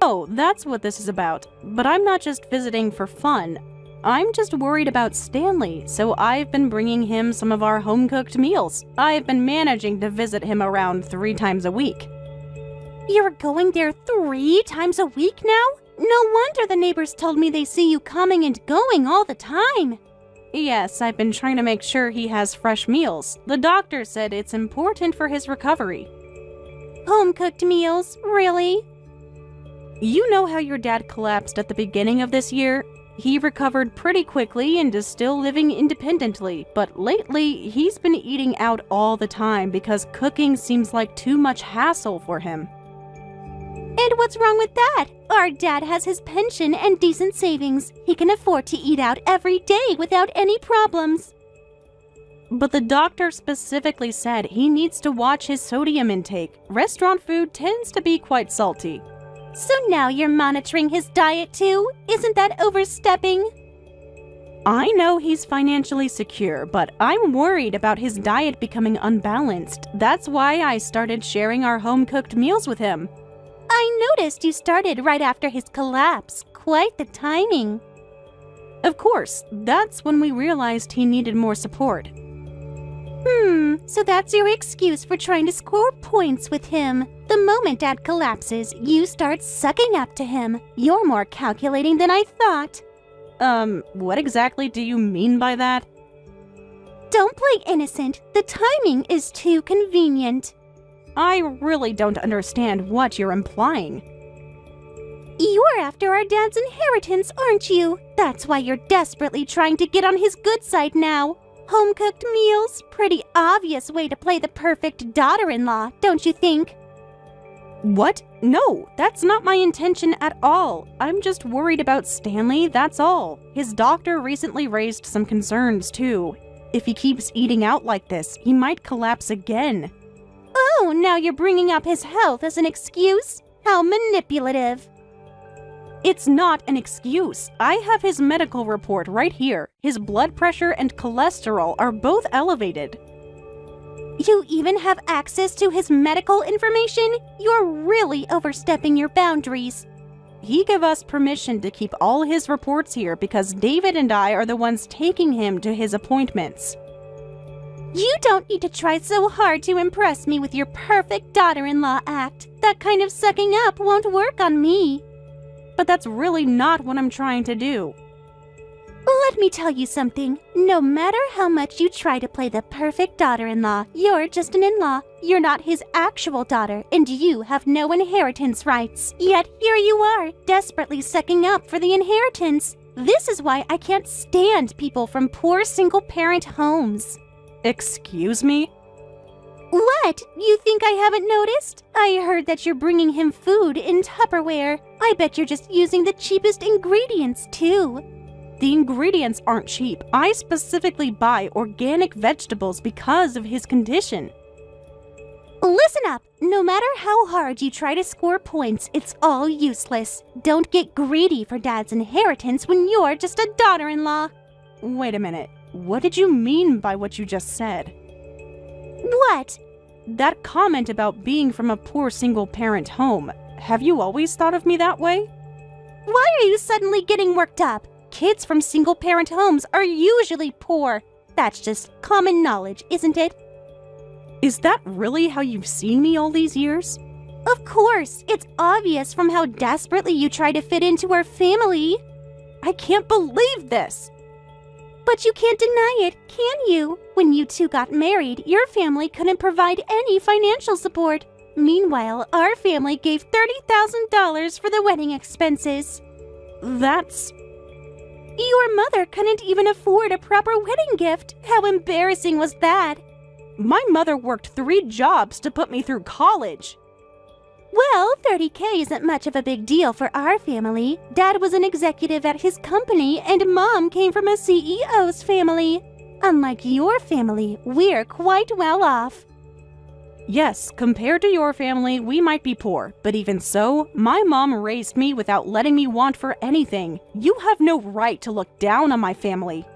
Oh, that's what this is about. But I'm not just visiting for fun. I'm just worried about Stanley, so I've been bringing him some of our home-cooked meals. I've been managing to visit him around 3 times a week. You're going there 3 times a week now? No wonder the neighbors told me they see you coming and going all the time. Yes, I've been trying to make sure he has fresh meals. The doctor said it's important for his recovery. Home-cooked meals? Really? You know how your dad collapsed at the beginning of this year? He recovered pretty quickly and is still living independently, but lately he's been eating out all the time because cooking seems like too much hassle for him. And what's wrong with that? Our dad has his pension and decent savings. He can afford to eat out every day without any problems. But the doctor specifically said he needs to watch his sodium intake. Restaurant food tends to be quite salty. So now you're monitoring his diet too? Isn't that overstepping? I know he's financially secure, but I'm worried about his diet becoming unbalanced. That's why I started sharing our home-cooked meals with him. I noticed you started right after his collapse. Quite the timing. Of course, that's when we realized he needed more support. So that's your excuse for trying to score points with him. The moment Dad collapses, you start sucking up to him. You're more calculating than I thought. What exactly do you mean by that? Don't play innocent. The timing is too convenient. I really don't understand what you're implying. You're after our dad's inheritance, aren't you? That's why you're desperately trying to get on his good side now. Home-cooked meals? Pretty obvious way to play the perfect daughter-in-law, don't you think? What? No, that's not my intention at all. I'm just worried about Stanley, that's all. His doctor recently raised some concerns, too. If he keeps eating out like this, he might collapse again. Oh, now you're bringing up his health as an excuse? How manipulative. It's not an excuse. I have his medical report right here. His blood pressure and cholesterol are both elevated. You even have access to his medical information? You're really overstepping your boundaries. He gave us permission to keep all his reports here because David and I are the ones taking him to his appointments. You don't need to try so hard to impress me with your perfect daughter-in-law act. That kind of sucking up won't work on me. But that's really not what I'm trying to do. Let me tell you something. No matter how much you try to play the perfect daughter-in-law, you're just an in-law. You're not his actual daughter, and you have no inheritance rights. Yet here you are, desperately sucking up for the inheritance. This is why I can't stand people from poor single-parent homes. Excuse me? What? You think I haven't noticed? I heard that you're bringing him food in Tupperware. I bet you're just using the cheapest ingredients, too. The ingredients aren't cheap. I specifically buy organic vegetables because of his condition. Listen up. No matter how hard you try to score points, it's all useless. Don't get greedy for Dad's inheritance when you're just a daughter-in-law. Wait a minute. What did you mean by what you just said? What? That comment about being from a poor single-parent home. Have you always thought of me that way? Why are you suddenly getting worked up? Kids from single-parent homes are usually poor. That's just common knowledge, isn't it? Is that really how you've seen me all these years? Of course. It's obvious from how desperately you try to fit into our family. I can't believe this! But you can't deny it, can you? When you two got married, your family couldn't provide any financial support. Meanwhile, our family gave $30,000 for the wedding expenses. That's... Your mother couldn't even afford a proper wedding gift. How embarrassing was that? My mother worked 3 jobs to put me through college. Well, $30K isn't much of a big deal for our family. Dad was an executive at his company, and Mom came from a CEO's family. Unlike your family, we're quite well off. Yes, compared to your family, we might be poor, but even so, my mom raised me without letting me want for anything. You have no right to look down on my family.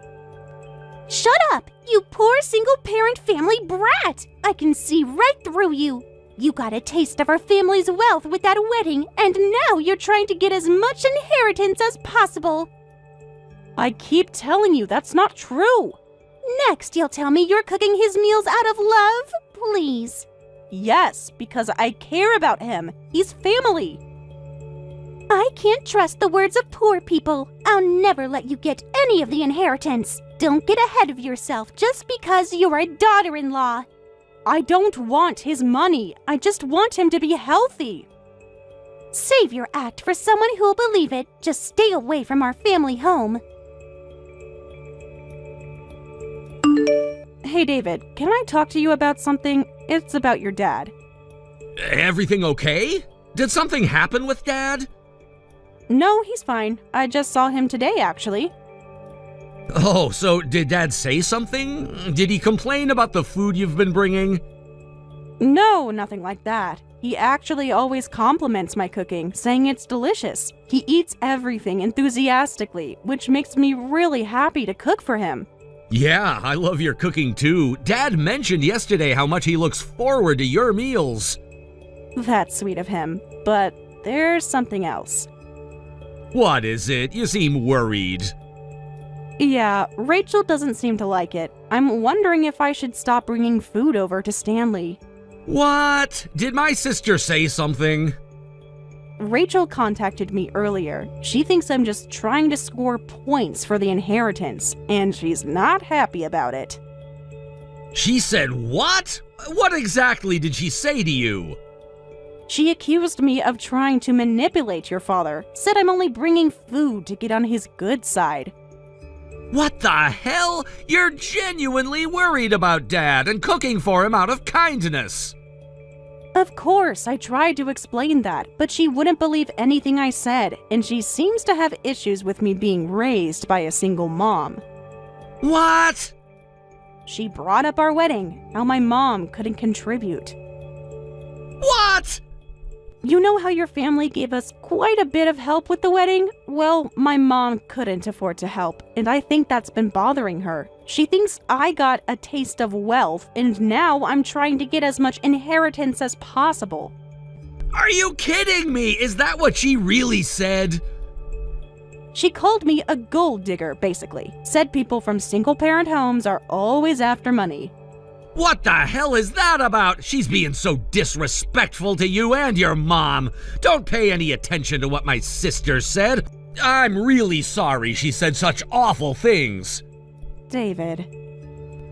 Shut up, you poor single-parent family brat! I can see right through you. You got a taste of our family's wealth with that wedding, and now you're trying to get as much inheritance as possible. I keep telling you that's not true. Next, you'll tell me you're cooking his meals out of love? Please. Yes, because I care about him. He's family. I can't trust the words of poor people. I'll never let you get any of the inheritance. Don't get ahead of yourself just because you're a daughter-in-law. I don't want his money. I just want him to be healthy. Save your act for someone who'll believe it. Just stay away from our family home. Hey, David, can I talk to you about something? It's about your dad. Everything okay? Did something happen with Dad? No, he's fine. I just saw him today, actually. Oh, so did Dad say something? Did he complain about the food you've been bringing? No, nothing like that. He actually always compliments my cooking, saying it's delicious. He eats everything enthusiastically, which makes me really happy to cook for him. Yeah, I love your cooking too. Dad mentioned yesterday how much he looks forward to your meals. That's sweet of him, but there's something else. What is it? You seem worried. Yeah, Rachel doesn't seem to like it. I'm wondering if I should stop bringing food over to Stanley. What? Did my sister say something? Rachel contacted me earlier. She thinks I'm just trying to score points for the inheritance, and she's not happy about it. She said what? What exactly did she say to you? She accused me of trying to manipulate your father, said I'm only bringing food to get on his good side. What the hell? You're genuinely worried about Dad and cooking for him out of kindness. Of course, I tried to explain that, but she wouldn't believe anything I said, and she seems to have issues with me being raised by a single mom. What? She brought up our wedding, how my mom couldn't contribute. What? You know how your family gave us quite a bit of help with the wedding? Well, my mom couldn't afford to help, and I think that's been bothering her. She thinks I got a taste of wealth, and now I'm trying to get as much inheritance as possible. Are you kidding me? Is that what she really said? She called me a gold digger, basically. Said people from single-parent homes are always after money. What the hell is that about? She's being so disrespectful to you and your mom. Don't pay any attention to what my sister said. I'm really sorry she said such awful things. David.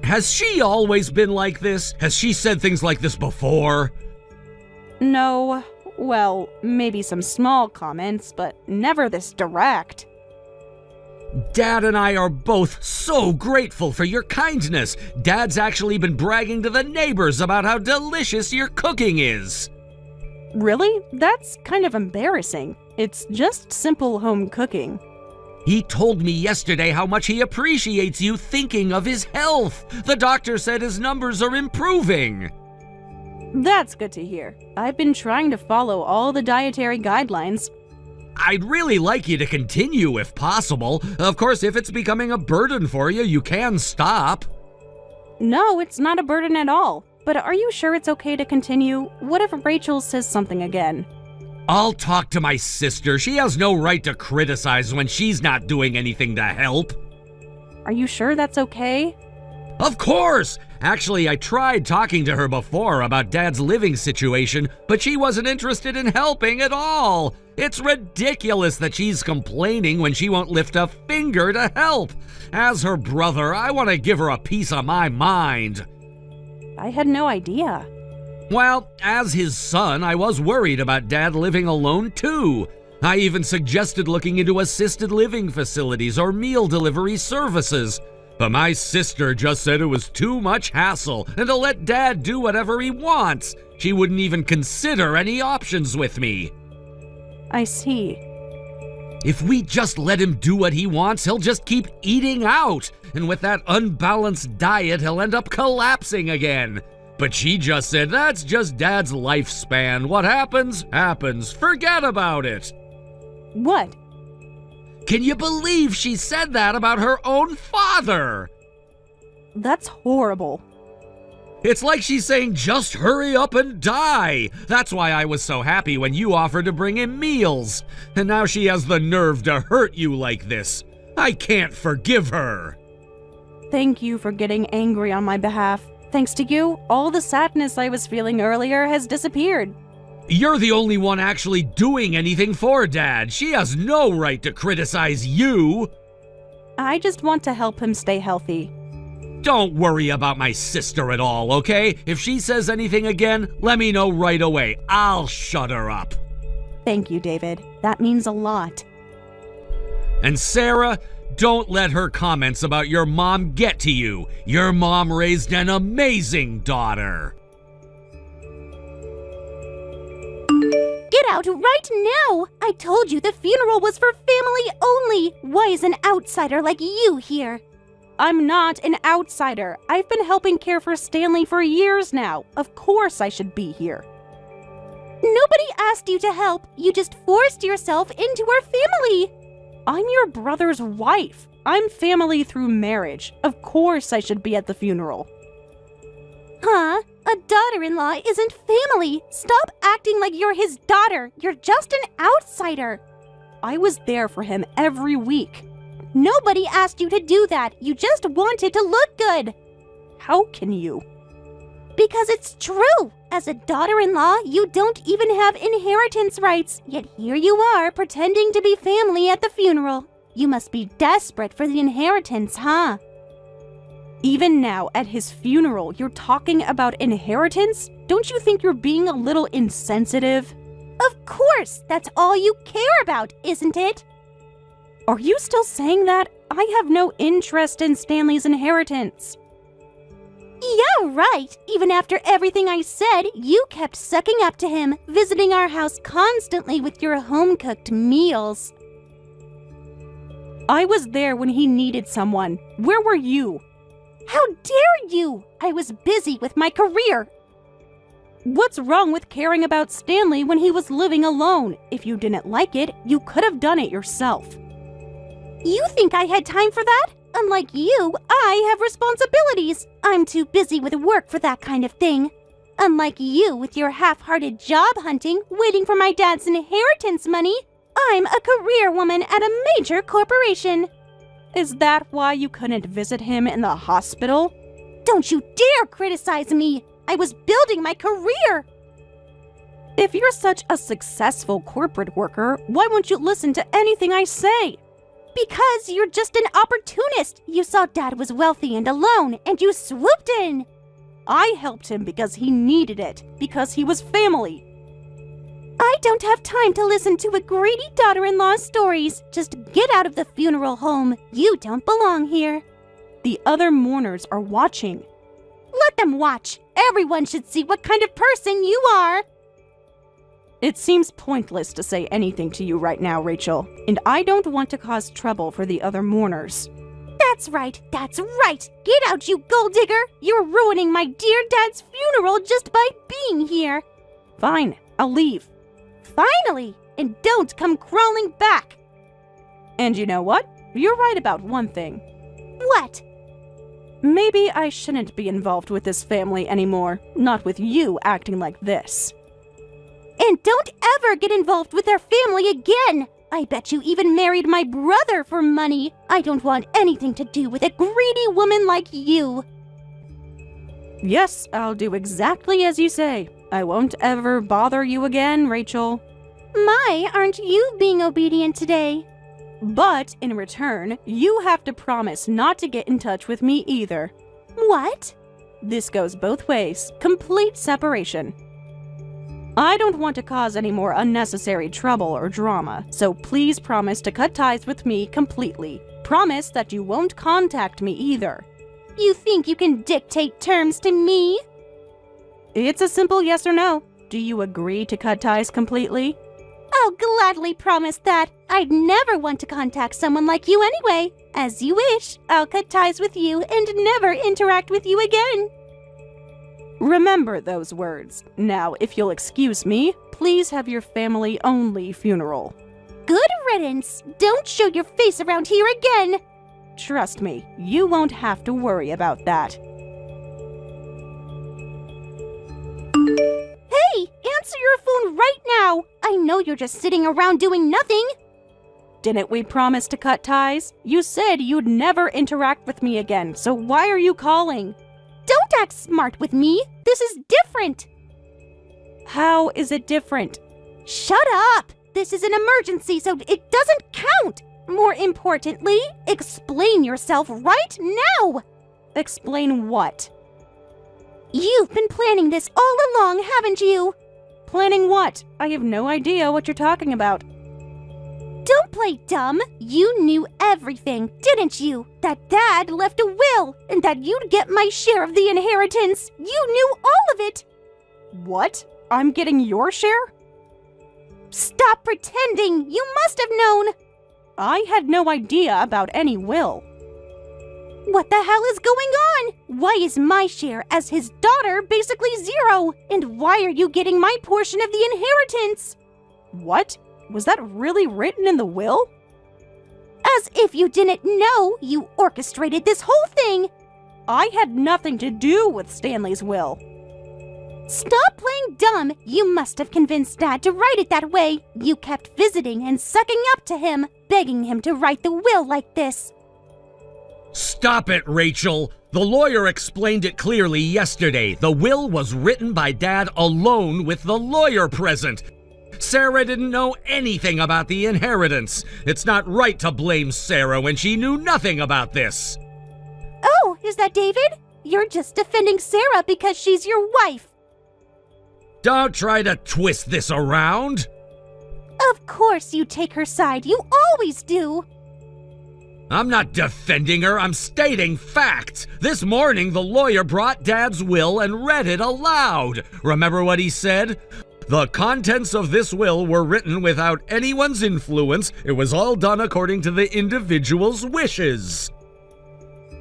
Has she always been like this? Has she said things like this before? No. Well, maybe some small comments, but never this direct. Dad and I are both so grateful for your kindness. Dad's actually been bragging to the neighbors about how delicious your cooking is. Really? That's kind of embarrassing. It's just simple home cooking. He told me yesterday how much he appreciates you thinking of his health. The doctor said his numbers are improving. That's good to hear. I've been trying to follow all the dietary guidelines. I'd really like you to continue if possible. Of course, if it's becoming a burden for you, you can stop. No, it's not a burden at all. But are you sure it's okay to continue? What if Rachel says something again? I'll talk to my sister. She has no right to criticize when she's not doing anything to help. Are you sure that's okay? Of course! Actually, I tried talking to her before about Dad's living situation, but she wasn't interested in helping at all. It's ridiculous that she's complaining when she won't lift a finger to help. As her brother, I want to give her a piece of my mind. I had no idea. Well, as his son, I was worried about Dad living alone too. I even suggested looking into assisted living facilities or meal delivery services. But my sister just said it was too much hassle and to let Dad do whatever he wants. She wouldn't even consider any options with me. I see. If we just let him do what he wants, he'll just keep eating out. And with that unbalanced diet, he'll end up collapsing again. But she just said that's just Dad's lifespan. What happens, happens. Forget about it. What? Can you believe she said that about her own father? That's horrible. It's like she's saying, just hurry up and die. That's why I was so happy when you offered to bring him meals. And now she has the nerve to hurt you like this. I can't forgive her. Thank you for getting angry on my behalf. Thanks to you, all the sadness I was feeling earlier has disappeared. You're the only one actually doing anything for Dad. She has no right to criticize you. I just want to help him stay healthy. Don't worry about my sister at all, okay? If she says anything again, let me know right away. I'll shut her up. Thank you, David. That means a lot. And Sarah, don't let her comments about your mom get to you. Your mom raised an amazing daughter. Get out right now! I told you the funeral was for family only! Why is an outsider like you here? I'm not an outsider. I've been helping care for Stanley for years now. Of course I should be here. Nobody asked you to help. You just forced yourself into our family. I'm your brother's wife. I'm family through marriage. Of course I should be at the funeral. Huh? A daughter-in-law isn't family. Stop acting like you're his daughter. You're just an outsider. I was there for him every week. Nobody asked you to do that. You just wanted to look good. How can you? Because it's true. As a daughter-in-law, you don't even have inheritance rights. Yet here you are, pretending to be family at the funeral. You must be desperate for the inheritance, huh? Even now, at his funeral, you're talking about inheritance? Don't you think you're being a little insensitive? Of course! That's all you care about, isn't it? Are you still saying that? I have no interest in Stanley's inheritance. Yeah, right. Even after everything I said, you kept sucking up to him, visiting our house constantly with your home-cooked meals. I was there when he needed someone. Where were you? How dare you! I was busy with my career. What's wrong with caring about Stanley when he was living alone? If you didn't like it, you could have done it yourself. You think I had time for that? Unlike you, I have responsibilities. I'm too busy with work for that kind of thing. Unlike you with your half-hearted job hunting, waiting for my dad's inheritance money, I'm a career woman at a major corporation. Is that why you couldn't visit him in the hospital? Don't you dare criticize me! I was building my career! If you're such a successful corporate worker, why won't you listen to anything I say? Because you're just an opportunist. You saw Dad was wealthy and alone, and you swooped in. I helped him because he needed it, because he was family. I don't have time to listen to a greedy daughter-in-law stories. Just get out of the funeral home. You don't belong here. The other mourners are watching. Let them watch. Everyone should see what kind of person you are. It seems pointless to say anything to you right now, Rachel, and I don't want to cause trouble for the other mourners. That's right. Get out, you gold digger. You're ruining my dear dad's funeral just by being here. Fine, I'll leave. Finally, and don't come crawling back. And you know what? You're right about one thing. What? Maybe I shouldn't be involved with this family anymore, not with you acting like this. And don't ever get involved with our family again. I bet you even married my brother for money. I don't want anything to do with a greedy woman like you. Yes, I'll do exactly as you say. I won't ever bother you again, Rachel. My, aren't you being obedient today? But in return, you have to promise not to get in touch with me either. What? This goes both ways. Complete separation. I don't want to cause any more unnecessary trouble or drama, so please promise to cut ties with me completely. Promise that you won't contact me either. You think you can dictate terms to me? It's a simple yes or no. Do you agree to cut ties completely? I'll gladly promise that. I'd never want to contact someone like you anyway. As you wish, I'll cut ties with you and never interact with you again. Remember those words. Now, if you'll excuse me, please have your family-only funeral. Good riddance. Don't show your face around here again. Trust me, you won't have to worry about that. Hey, answer your phone right now. I know you're just sitting around doing nothing. Didn't we promise to cut ties? You said you'd never interact with me again, so why are you calling? Don't act smart with me. This is different. How is it different? Shut up. This is an emergency, so it doesn't count. More importantly, explain yourself right now. Explain what? You've been planning this all along, haven't you? Planning what? I have no idea what you're talking about. Don't play dumb. You knew everything, didn't you? That Dad left a will, and that you'd get my share of the inheritance. You knew all of it. What? I'm getting your share? Stop pretending. You must have known. I had no idea about any will. What the hell is going on? Why is my share as his daughter basically zero? And why are you getting my portion of the inheritance? What? Was that really written in the will? As if you didn't know, you orchestrated this whole thing. I had nothing to do with Stanley's will. Stop playing dumb. You must have convinced Dad to write it that way. You kept visiting and sucking up to him, begging him to write the will like this. Stop it, Rachel. The lawyer explained it clearly yesterday. The will was written by Dad alone with the lawyer present. Sarah didn't know anything about the inheritance. It's not right to blame Sarah when she knew nothing about this. Oh, is that David? You're just defending Sarah because she's your wife. Don't try to twist this around. Of course you take her side. You always do. I'm not defending her, I'm stating facts. This morning, the lawyer brought Dad's will and read it aloud. Remember what he said? The contents of this will were written without anyone's influence. It was all done according to the individual's wishes.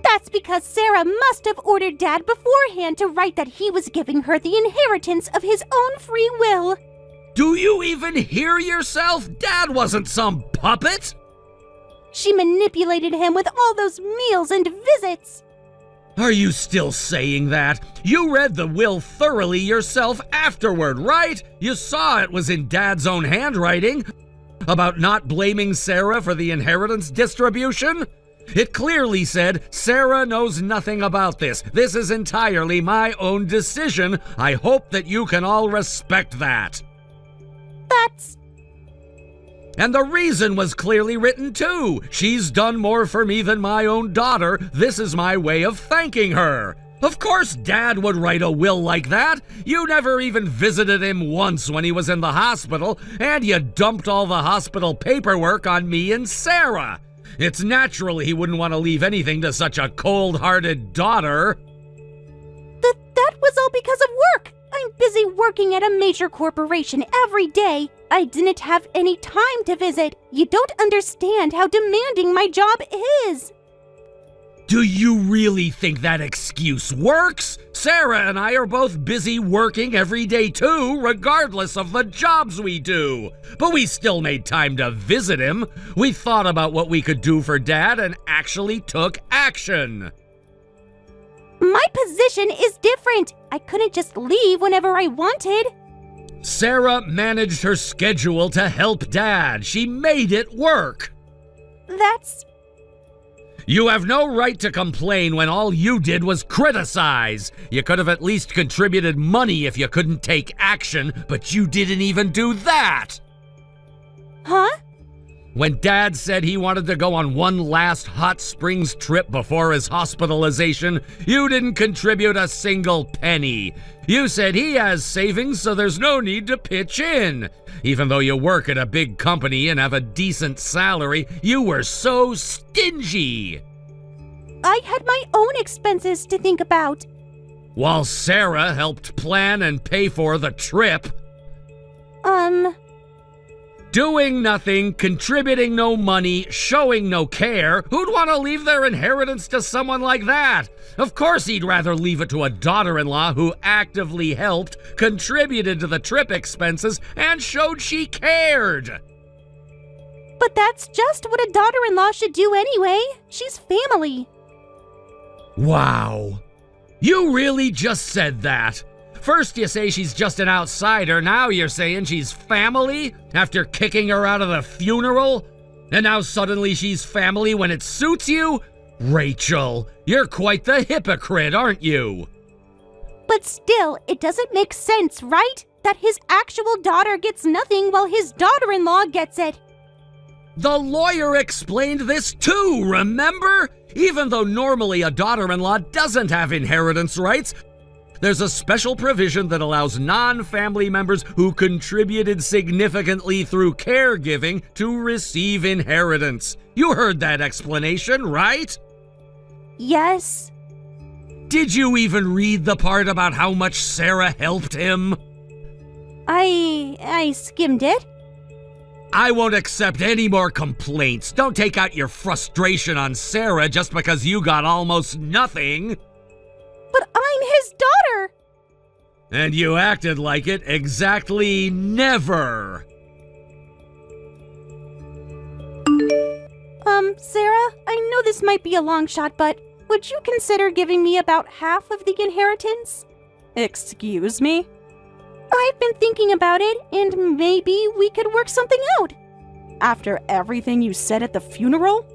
That's because Sarah must have ordered Dad beforehand to write that he was giving her the inheritance of his own free will. Do you even hear yourself? Dad wasn't some puppet. She manipulated him with all those meals and visits. Are you still saying that? You read the will thoroughly yourself afterward, right? You saw it was in Dad's own handwriting. About not blaming Sarah for the inheritance distribution? It clearly said, Sarah knows nothing about this. This is entirely my own decision. I hope that you can all respect that. That's... And the reason was clearly written too. She's done more for me than my own daughter. This is my way of thanking her. Of course Dad would write a will like that. You never even visited him once when he was in the hospital, and you dumped all the hospital paperwork on me and Sarah. It's natural he wouldn't want to leave anything to such a cold-hearted daughter. That was all because of work. I'm busy working at a major corporation every day. I didn't have any time to visit. You don't understand how demanding my job is. Do you really think that excuse works? Sarah and I are both busy working every day too, regardless of the jobs we do. But we still made time to visit him. We thought about what we could do for Dad and actually took action. My position is different. I couldn't just leave whenever I wanted. Sarah managed her schedule to help Dad. She made it work. That's... You have no right to complain when all you did was criticize. You could have at least contributed money if you couldn't take action, but you didn't even do that. Huh? When Dad said he wanted to go on one last hot springs trip before his hospitalization, you didn't contribute a single penny. You said he has savings, so there's no need to pitch in. Even though you work at a big company and have a decent salary, you were so stingy. I had my own expenses to think about. While Sarah helped plan and pay for the trip. Doing nothing, contributing no money, showing no care. Who'd want to leave their inheritance to someone like that? Of course he'd rather leave it to a daughter-in-law who actively helped, contributed to the trip expenses, and showed she cared. But that's just what a daughter-in-law should do anyway. She's family. Wow. You really just said that? First you say she's just an outsider, now you're saying she's family after kicking her out of the funeral? And now suddenly she's family when it suits you? Rachel, you're quite the hypocrite, aren't you? But still, it doesn't make sense, right? That his actual daughter gets nothing while his daughter-in-law gets it. The lawyer explained this too, remember? Even though normally a daughter-in-law doesn't have inheritance rights, there's a special provision that allows non-family members who contributed significantly through caregiving to receive inheritance. You heard that explanation, right? Yes. Did you even read the part about how much Sarah helped him? I skimmed it. I won't accept any more complaints. Don't take out your frustration on Sarah just because you got almost nothing. But I'm his daughter! And you acted like it exactly never. Sarah, I know this might be a long shot, but would you consider giving me about half of the inheritance? Excuse me? I've been thinking about it, and maybe we could work something out. After everything you said at the funeral?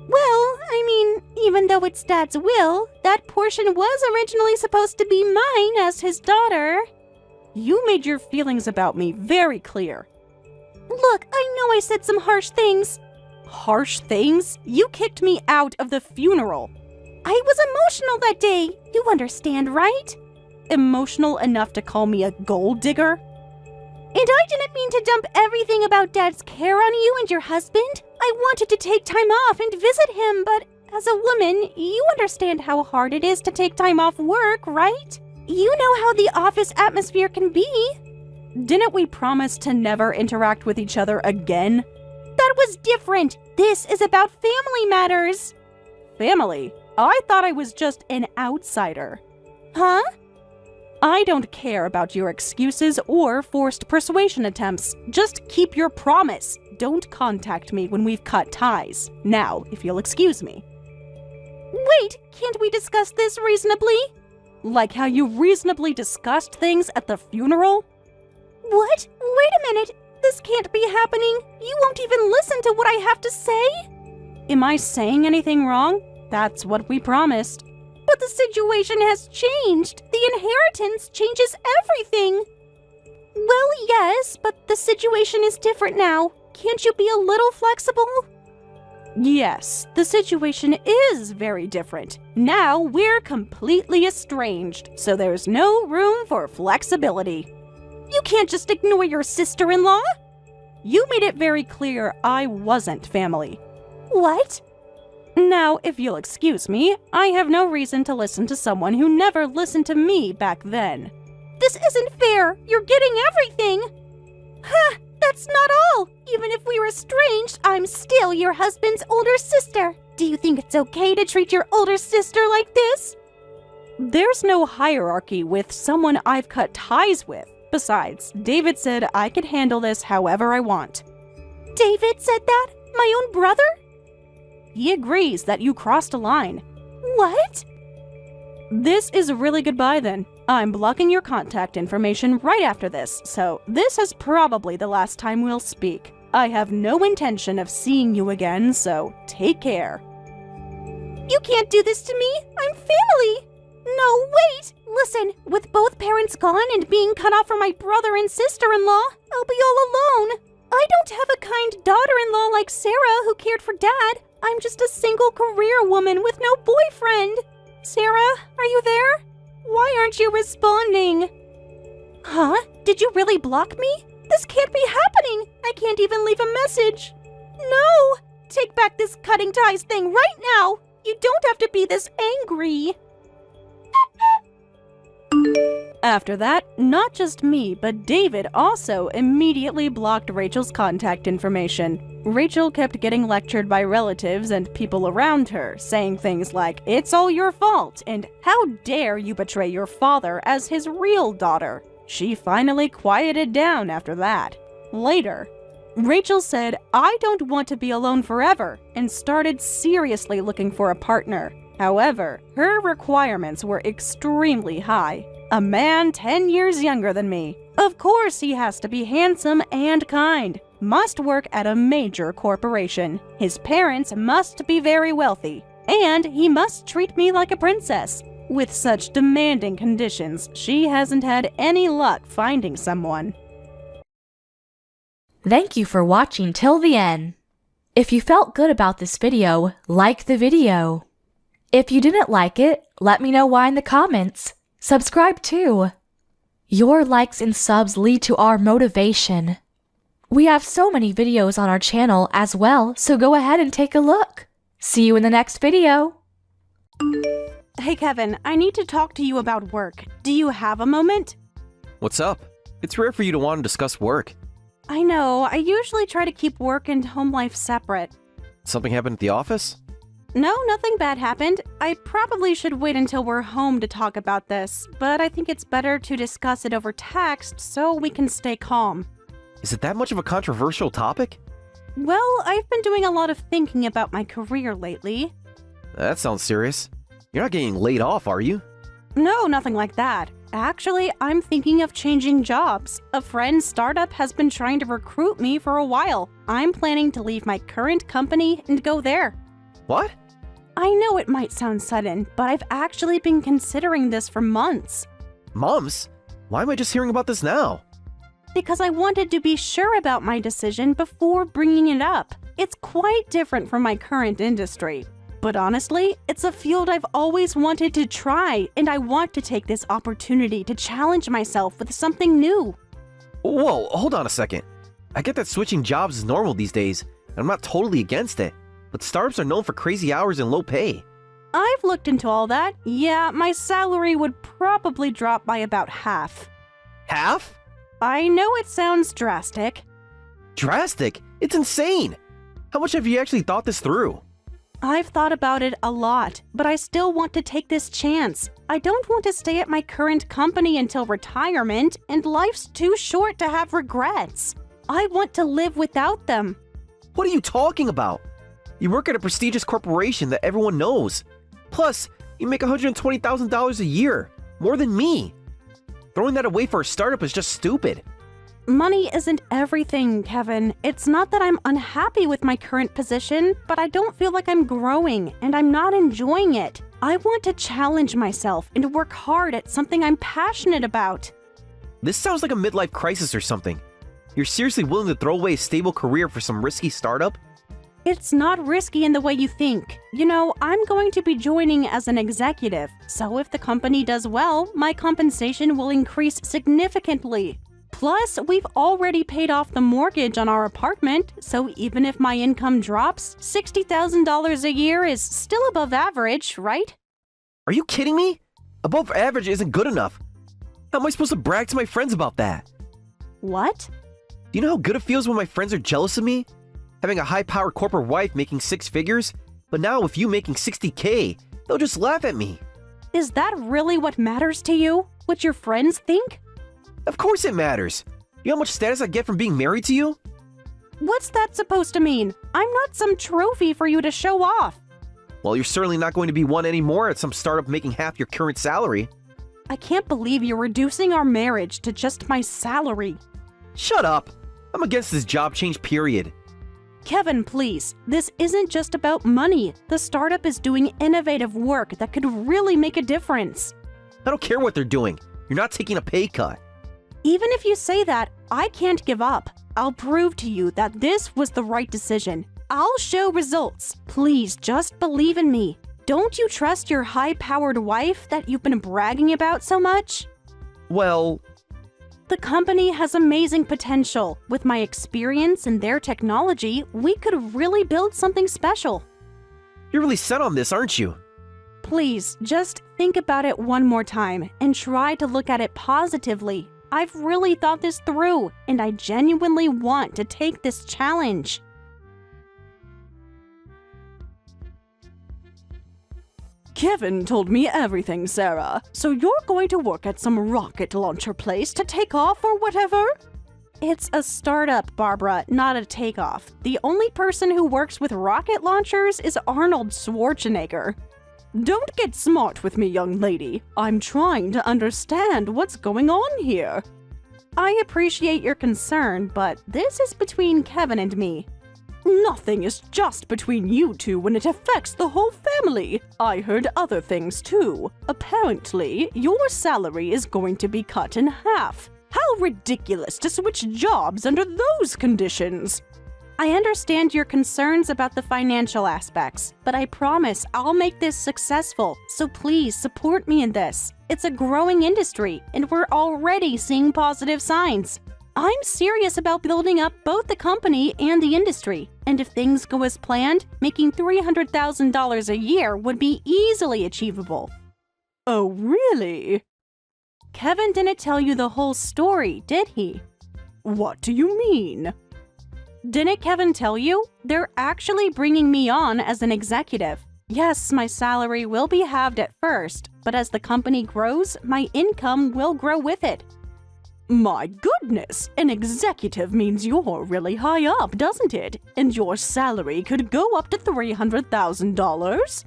Well, I mean, even though it's Dad's will, that portion was originally supposed to be mine as his daughter. You made your feelings about me very clear. Look, I know I said some harsh things. Harsh things? You kicked me out of the funeral. I was emotional that day. You understand, right? Emotional enough to call me a gold digger? And I didn't mean to dump everything about Dad's care on you and your husband. I wanted to take time off and visit him, but as a woman, you understand how hard it is to take time off work, right? You know how the office atmosphere can be. Didn't we promise to never interact with each other again? That was different. This is about family matters. Family? I thought I was just an outsider. Huh? I don't care about your excuses or forced persuasion attempts. Just keep your promise. Don't contact me when we've cut ties. Now, if you'll excuse me. Wait, can't we discuss this reasonably? Like how you reasonably discussed things at the funeral? What? Wait a minute. This can't be happening. You won't even listen to what I have to say? Am I saying anything wrong? That's what we promised. But the situation has changed. The inheritance changes everything. Well, yes, but the situation is different now. Can't you be a little flexible? Yes, the situation is very different. Now we're completely estranged, so there's no room for flexibility. You can't just ignore your sister-in-law. You made it very clear I wasn't family. What? Now, if you'll excuse me, I have no reason to listen to someone who never listened to me back then. This isn't fair. You're getting everything. Huh, that's not all. Even if we were estranged, I'm still your husband's older sister. Do you think it's okay to treat your older sister like this? There's no hierarchy with someone I've cut ties with. Besides, David said I could handle this however I want. David said that? My own brother? He agrees that you crossed a line. What? This is really goodbye then. I'm blocking your contact information right after this, so this is probably the last time we'll speak. I have no intention of seeing you again, so take care. You can't do this to me. I'm family. No, wait. Listen, with both parents gone and being cut off from my brother and sister-in-law, I'll be all alone. I don't have a kind daughter-in-law like Sarah who cared for Dad. I'm just a single career woman with no boyfriend. Sarah, are you there? Why aren't you responding? Huh? Did you really block me? This can't be happening. I can't even leave a message. No! Take back this cutting ties thing right now. You don't have to be this angry. After that, not just me, but David also immediately blocked Rachel's contact information. Rachel kept getting lectured by relatives and people around her, saying things like, "It's all your fault," and "How dare you betray your father as his real daughter?" She finally quieted down after that. Later, Rachel said, "I don't want to be alone forever," and started seriously looking for a partner. However, her requirements were extremely high. A man 10 years younger than me. Of course he has to be handsome and kind. Must work at a major corporation. His parents must be very wealthy. And he must treat me like a princess. With such demanding conditions, she hasn't had any luck finding someone. Thank you for watching till the end. If you felt good about this video, like the video. If you didn't like it, let me know why in the comments. Subscribe too. Your likes and subs lead to our motivation. We have so many videos on our channel as well, so go ahead and take a look. See you in the next video. Hey Kevin, I need to talk to you about work. Do you have a moment? What's up? It's rare for you to want to discuss work. I know, I usually try to keep work and home life separate. Something happened at the office? No, nothing bad happened. I probably should wait until we're home to talk about this, but I think it's better to discuss it over text so we can stay calm. Is it that much of a controversial topic? Well, I've been doing a lot of thinking about my career lately. That sounds serious. You're not getting laid off, are you? No, nothing like that. Actually, I'm thinking of changing jobs. A friend's startup has been trying to recruit me for a while. I'm planning to leave my current company and go there. What? I know it might sound sudden, but I've actually been considering this for months. Months? Why am I just hearing about this now? Because I wanted to be sure about my decision before bringing it up. It's quite different from my current industry. But honestly, it's a field I've always wanted to try, and I want to take this opportunity to challenge myself with something new. Whoa, hold on a second. I get that switching jobs is normal these days, and I'm not totally against it. But startups are known for crazy hours and low pay. I've looked into all that. Yeah, my salary would probably drop by about half. Half? I know it sounds drastic. Drastic? It's insane! How much have you actually thought this through? I've thought about it a lot, but I still want to take this chance. I don't want to stay at my current company until retirement, and life's too short to have regrets. I want to live without them. What are you talking about? You work at a prestigious corporation that everyone knows. Plus, you make $120,000 a year, more than me. Throwing that away for a startup is just stupid. Money isn't everything, Kevin. It's not that I'm unhappy with my current position, but I don't feel like I'm growing, and I'm not enjoying it. I want to challenge myself and work hard at something I'm passionate about. This sounds like a midlife crisis or something. You're seriously willing to throw away a stable career for some risky startup? It's not risky in the way you think. You know, I'm going to be joining as an executive, so if the company does well, my compensation will increase significantly. Plus, we've already paid off the mortgage on our apartment, so even if my income drops, $60,000 a year is still above average, right? Are you kidding me? Above average isn't good enough. How am I supposed to brag to my friends about that? What? Do you know how good it feels when my friends are jealous of me? Having a high-powered corporate wife making 6 figures, but now with you making $60K, they'll just laugh at me. Is that really what matters to you? What your friends think? Of course it matters. You know how much status I get from being married to you? What's that supposed to mean? I'm not some trophy for you to show off. Well, you're certainly not going to be one anymore at some startup making half your current salary. I can't believe you're reducing our marriage to just my salary. Shut up. I'm against this job change, period. Kevin, please. This isn't just about money. The startup is doing innovative work that could really make a difference. I don't care what they're doing. You're not taking a pay cut. Even if you say that, I can't give up. I'll prove to you that this was the right decision. I'll show results. Please, just believe in me. Don't you trust your high-powered wife that you've been bragging about so much? Well, the company has amazing potential. With my experience and their technology, we could really build something special. you're really set on this, aren't you? Please, just think about it one more time and try to look at it positively. I've really thought this through, and I genuinely want to take this challenge. Kevin told me everything, Sarah. So you're going to work at some rocket launcher place to take off or whatever? It's a startup, Barbara, not a takeoff. The only person who works with rocket launchers is Arnold Schwarzenegger. Don't get smart with me, young lady. I'm trying to understand what's going on here. I appreciate your concern, but this is between Kevin and me. Nothing is just between you two when it affects the whole family. I heard other things too. Apparently, your salary is going to be cut in half. How ridiculous to switch jobs under those conditions! I understand your concerns about the financial aspects, but I promise I'll make this successful, so please support me in this. It's a growing industry, and we're already seeing positive signs. I'm serious about building up both the company and the industry, and if things go as planned, making $300,000 a year would be easily achievable. Oh, really? Kevin didn't tell you the whole story, did he? What do you mean? Didn't Kevin tell you? They're actually bringing me on as an executive. Yes, my salary will be halved at first, but as the company grows, my income will grow with it. My goodness, an executive means you're really high up, doesn't it? And your salary could go up to $300,000?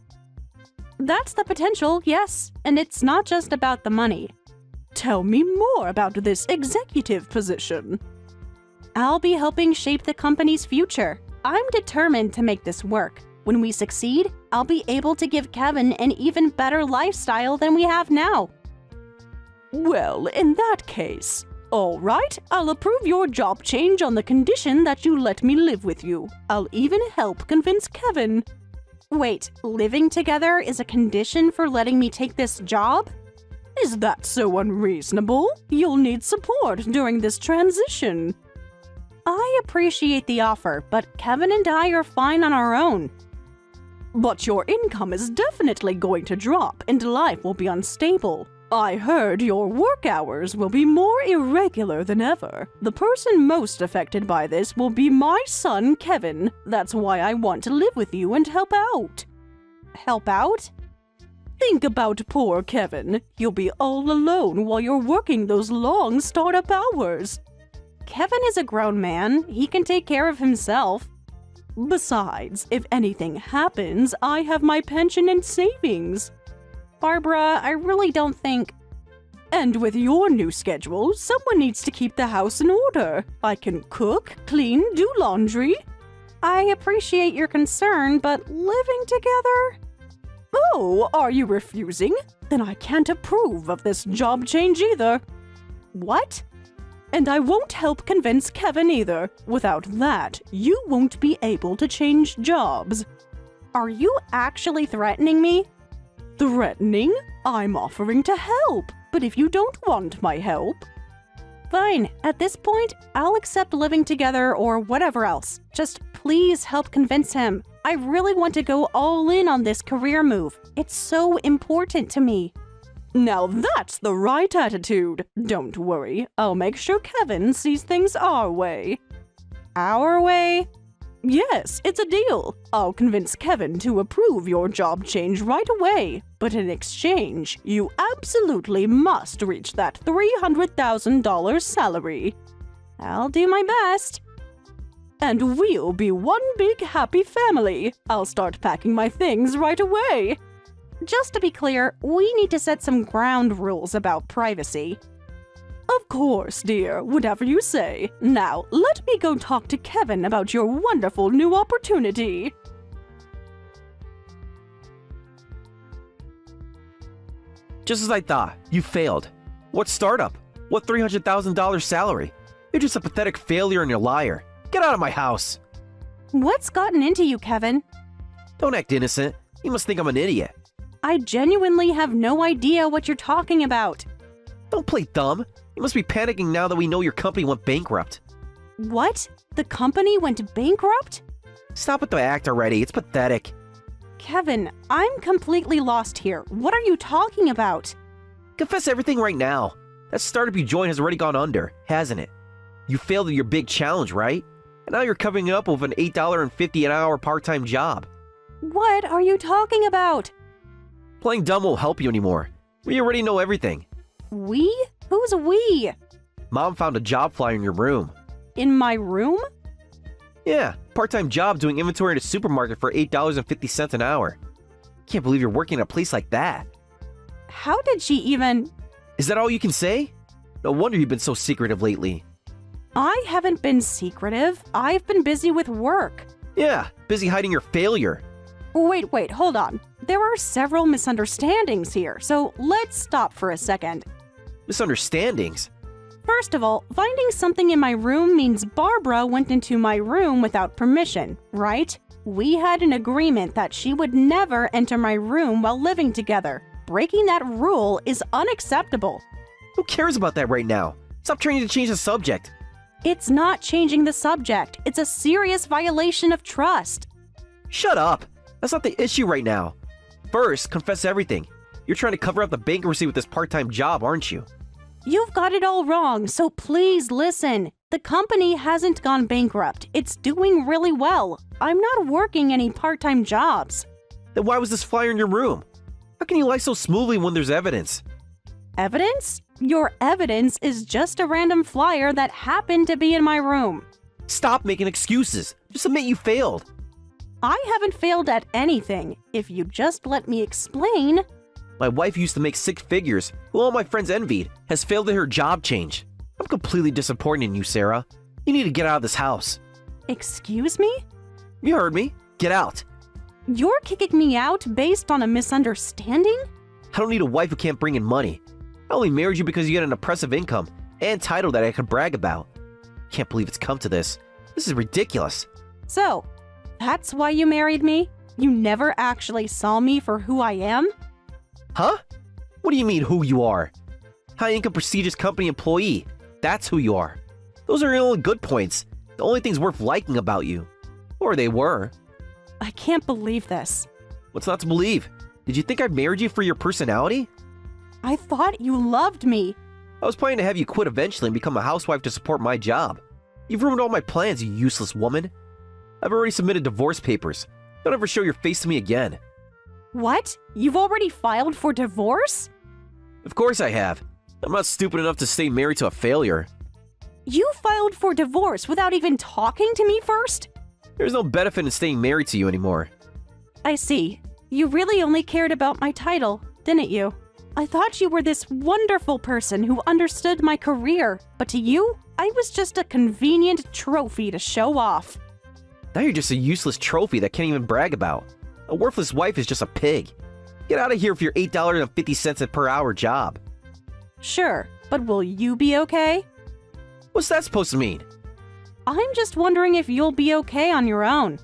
That's the potential, yes. And it's not just about the money. Tell me more about this executive position. I'll be helping shape the company's future. I'm determined to make this work. When we succeed, I'll be able to give Kevin an even better lifestyle than we have now. Well, in that case, all right, I'll approve your job change on the condition that you let me live with you. I'll even help convince Kevin. Wait, living together is a condition for letting me take this job? Is that so unreasonable? You'll need support during this transition. I appreciate the offer, but Kevin and I are fine on our own. But your income is definitely going to drop and life will be unstable. I heard your work hours will be more irregular than ever. The person most affected by this will be my son, Kevin. That's why I want to live with you and help out. Help out? Think about poor Kevin. You'll be all alone while you're working those long startup hours. Kevin is a grown man. He can take care of himself. Besides, if anything happens, I have my pension and savings. Barbara, I really don't think... And with your new schedule, someone needs to keep the house in order. I can cook, clean, do laundry. I appreciate your concern, but living together? Oh, are you refusing? Then I can't approve of this job change either. What? And I won't help convince Kevin either. Without that, you won't be able to change jobs. Are you actually threatening me? Threatening? I'm offering to help. But if you don't want my help... Fine. At this point, I'll accept living together or whatever else. Just please help convince him. I really want to go all in on this career move. It's so important to me. Now that's the right attitude. Don't worry, I'll make sure Kevin sees things our way. Our way? Yes, it's a deal. I'll convince Kevin to approve your job change right away. But in exchange, you absolutely must reach that $300,000 salary. I'll do my best. And we'll be one big happy family. I'll start packing my things right away. Just to be clear, we need to set some ground rules about privacy. Of course, dear, whatever you say. Now, let me go talk to Kevin about your wonderful new opportunity. Just as I thought, you failed. What startup? What $300,000 salary? You're just a pathetic failure and a liar. Get out of my house. What's gotten into you, Kevin? Don't act innocent. You must think I'm an idiot. I genuinely have no idea what you're talking about. Don't play dumb. You must be panicking now that we know your company went bankrupt. What? The company went bankrupt? Stop with the act already. It's pathetic. Kevin, I'm completely lost here. What are you talking about? Confess everything right now. That startup you joined has already gone under, hasn't it? You failed at your big challenge, right? And now you're covering it up with an $8.50 an hour part-time job. What are you talking about? Playing dumb won't help you anymore. We already know everything. We? Who's we? Mom found a job flyer in your room. In my room? Yeah, part-time job doing inventory in a supermarket for $8.50 an hour. Can't believe you're working at a place like that. How did she even... Is that all you can say? No wonder you've been so secretive lately. I haven't been secretive. I've been busy with work. Yeah, busy hiding your failure. Wait, hold on. There are several misunderstandings here, so let's stop for a second. Misunderstandings? First of all, finding something in my room means Barbara went into my room without permission, right? We had an agreement that she would never enter my room while living together. Breaking that rule is unacceptable. Who cares about that right now? Stop trying to change the subject. It's not changing the subject. It's a serious violation of trust. Shut up. That's not the issue right now. First, confess everything. You're trying to cover up the bankruptcy with this part-time job, aren't you? You've got it all wrong, so please listen. The company hasn't gone bankrupt. It's doing really well. I'm not working any part-time jobs. Then why was this flyer in your room? How can you lie so smoothly when there's evidence? Evidence? Your evidence is just a random flyer that happened to be in my room. Stop making excuses. Just admit you failed. I haven't failed at anything. If you just let me explain... My wife used to make six figures, who all my friends envied, has failed at her job change. I'm completely disappointed in you, Sarah. You need to get out of this house. Excuse me? You heard me. Get out. You're kicking me out based on a misunderstanding? I don't need a wife who can't bring in money. I only married you because you get an oppressive income and title that I could brag about. Can't believe it's come to this. This is ridiculous. So, that's why you married me? You never actually saw me for who I am? Huh? What do you mean who you are? High-income prestigious company employee. That's who you are. Those are your only good points. The only things worth liking about you. Or they were. I can't believe this. What's not to believe? Did you think I married you for your personality? I thought you loved me. I was planning to have you quit eventually and become a housewife to support my job. You've ruined all my plans, you useless woman. I've already submitted divorce papers. Don't ever show your face to me again. What? You've already filed for divorce? Of course I have. I'm not stupid enough to stay married to a failure. You filed for divorce without even talking to me first? There's no benefit in staying married to you anymore. I see. You really only cared about my title, didn't you? I thought you were this wonderful person who understood my career, but to you, I was just a convenient trophy to show off. Now you're just a useless trophy that can't even brag about. A worthless wife is just a pig. Get out of here for your $8.50 per hour job. Sure, but will you be okay? What's that supposed to mean? I'm just wondering if you'll be okay on your own.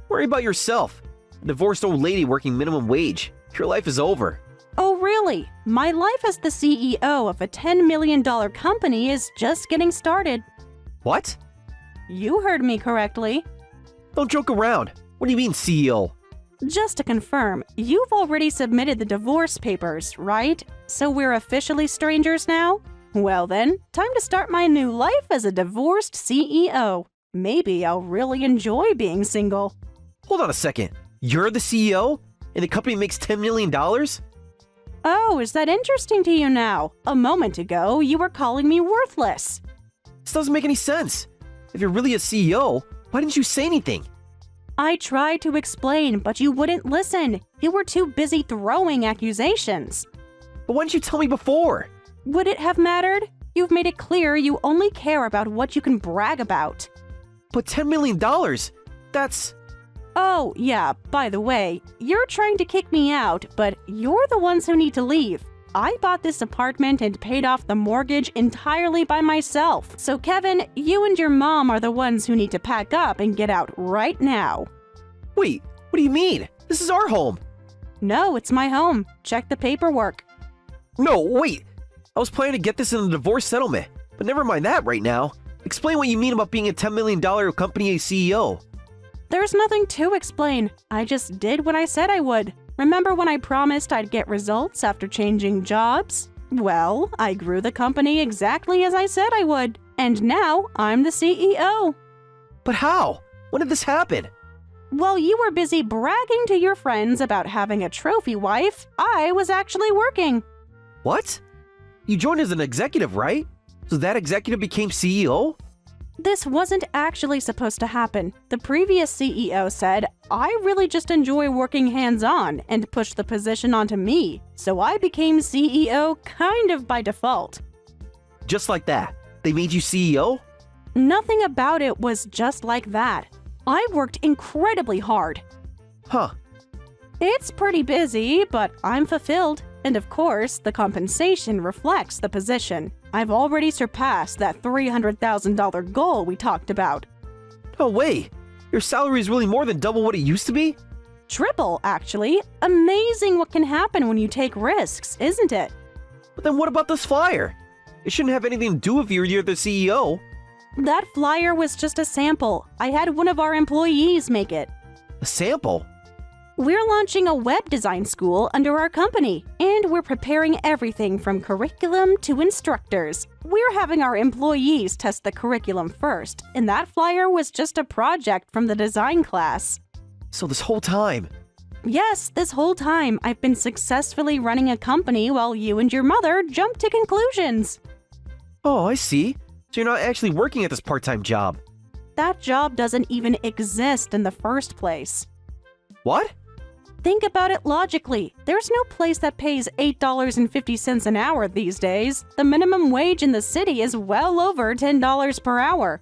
Worry about yourself. A divorced old lady working minimum wage. Your life is over. Oh, really? My life as the CEO of a $10 million company is just getting started. What? You heard me correctly. Don't joke around. What do you mean, CEO? Just to confirm, you've already submitted the divorce papers, right? So we're officially strangers now? Well then, time to start my new life as a divorced CEO. Maybe I'll really enjoy being single. Hold on a second. You're the CEO? And the company makes $10 million? Oh, is that interesting to you now? A moment ago, you were calling me worthless. This doesn't make any sense. If you're really a CEO, why didn't you say anything? I tried to explain, but you wouldn't listen. You were too busy throwing accusations. But why didn't you tell me before? Would it have mattered? You've made it clear you only care about what you can brag about. But $10 million? That's... Oh, yeah, by the way, you're trying to kick me out, but you're the ones who need to leave. I bought this apartment and paid off the mortgage entirely by myself. So Kevin, you and your mom are the ones who need to pack up and get out right now. Wait, what do you mean? This is our home. No, it's my home. Check the paperwork. No, wait. I was planning to get this in a divorce settlement, but never mind that right now. Explain what you mean about being a $10 million company CEO. There's nothing to explain. I just did what I said I would. Remember when I promised I'd get results after changing jobs? Well, I grew the company exactly as I said I would. And now I'm the CEO. But how? When did this happen? While you were busy bragging to your friends about having a trophy wife, I was actually working. What? You joined as an executive, right? So that executive became CEO? This wasn't actually supposed to happen. The previous CEO said, I really just enjoy working hands-on and pushed the position onto me, so I became CEO kind of by default. Just like that? They made you CEO? Nothing about it was just like that. I worked incredibly hard. Huh. It's pretty busy, but I'm fulfilled. And of course, the compensation reflects the position. I've already surpassed that $300,000 goal we talked about. No way! Your salary is really more than double what it used to be? Triple, actually. Amazing what can happen when you take risks, isn't it? But then what about this flyer? It shouldn't have anything to do with you're the CEO. That flyer was just a sample. I had one of our employees make it. A sample? We're launching a web design school under our company, and we're preparing everything from curriculum to instructors. We're having our employees test the curriculum first, and that flyer was just a project from the design class. So this whole time? Yes, this whole time I've been successfully running a company while you and your mother jumped to conclusions. Oh, I see. So you're not actually working at this part-time job. That job doesn't even exist in the first place. What? Think about it logically. There's no place that pays $8.50 an hour these days. The minimum wage in the city is well over $10 per hour.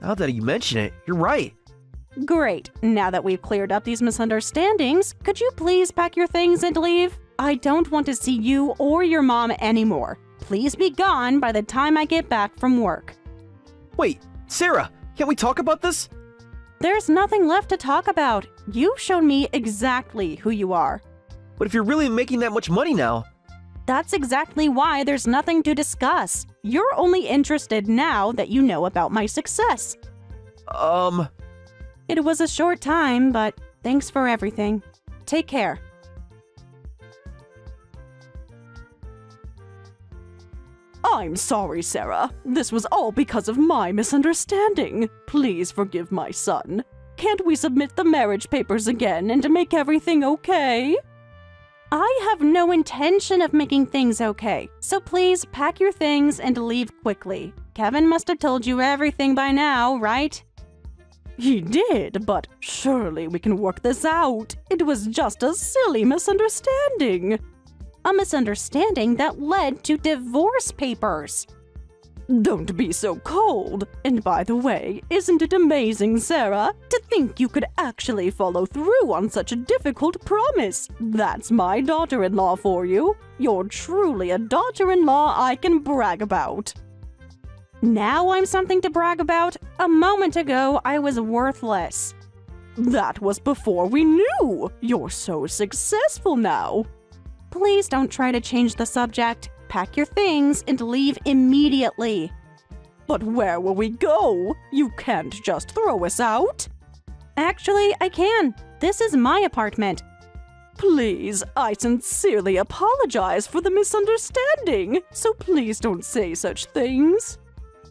Now that you mention it, you're right. Great. Now that we've cleared up these misunderstandings, could you please pack your things and leave? I don't want to see you or your mom anymore. Please be gone by the time I get back from work. Wait, Sarah, can't we talk about this? There's nothing left to talk about. You've shown me exactly who you are. But if you're really making that much money now... That's exactly why there's nothing to discuss. You're only interested now that you know about my success. It was a short time, but thanks for everything. Take care. I'm sorry, Sarah. This was all because of my misunderstanding. Please forgive my son. Can't we submit the marriage papers again and make everything okay? I have no intention of making things okay, so please pack your things and leave quickly. Kevin must have told you everything by now, right? He did, but surely we can work this out. It was just a silly misunderstanding. A misunderstanding that led to divorce papers. Don't be so cold. And by the way, isn't it amazing, Sarah, to think you could actually follow through on such a difficult promise? That's my daughter-in-law for you. You're truly a daughter-in-law I can brag about. Now I'm something to brag about? A moment ago, I was worthless. That was before we knew. You're so successful now. Please don't try to change the subject. Pack your things and leave immediately. But where will we go? You can't just throw us out. Actually, I can. This is my apartment. Please, I sincerely apologize for the misunderstanding, so please don't say such things.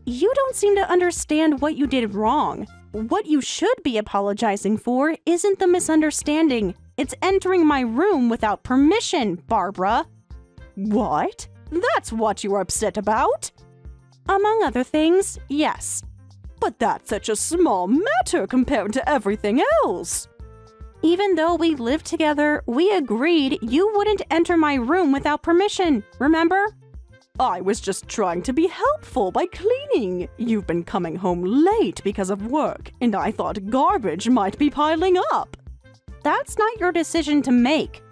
You don't seem to understand what you did wrong. What you should be apologizing for isn't the misunderstanding. It's entering my room without permission, Barbara. What? That's what you're upset about? Among other things, yes. But that's such a small matter compared to everything else. Even though we lived together, we agreed you wouldn't enter my room without permission, remember? I was just trying to be helpful by cleaning. You've been coming home late because of work, and I thought garbage might be piling up. That's not your decision to make.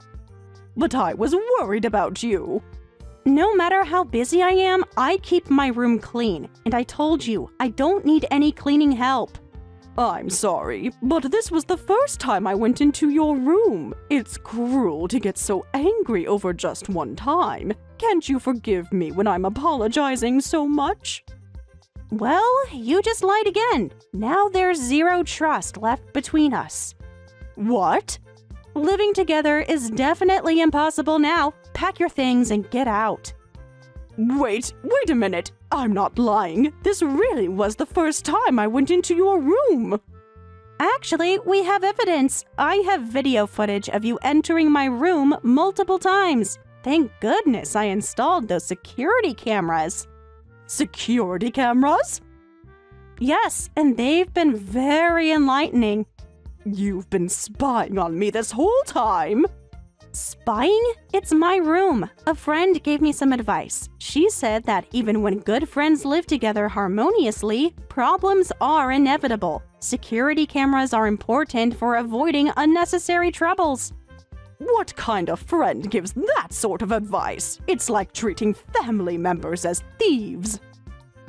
But I was worried about you. No matter how busy I am, I keep my room clean, and I told you, I don't need any cleaning help. I'm sorry, but this was the first time I went into your room. It's cruel to get so angry over just one time. Can't you forgive me when I'm apologizing so much? Well, you just lied again. Now there's zero trust left between us. What? Living together is definitely impossible now. Pack your things and get out. Wait a minute. I'm not lying. This really was the first time I went into your room. Actually, we have evidence. I have video footage of you entering my room multiple times. Thank goodness I installed those security cameras. Security cameras? Yes, and they've been very enlightening. You've been spying on me this whole time. Spying? It's my room. A friend gave me some advice. She said that even when good friends live together harmoniously, problems are inevitable. Security cameras are important for avoiding unnecessary troubles. What kind of friend gives that sort of advice? It's like treating family members as thieves.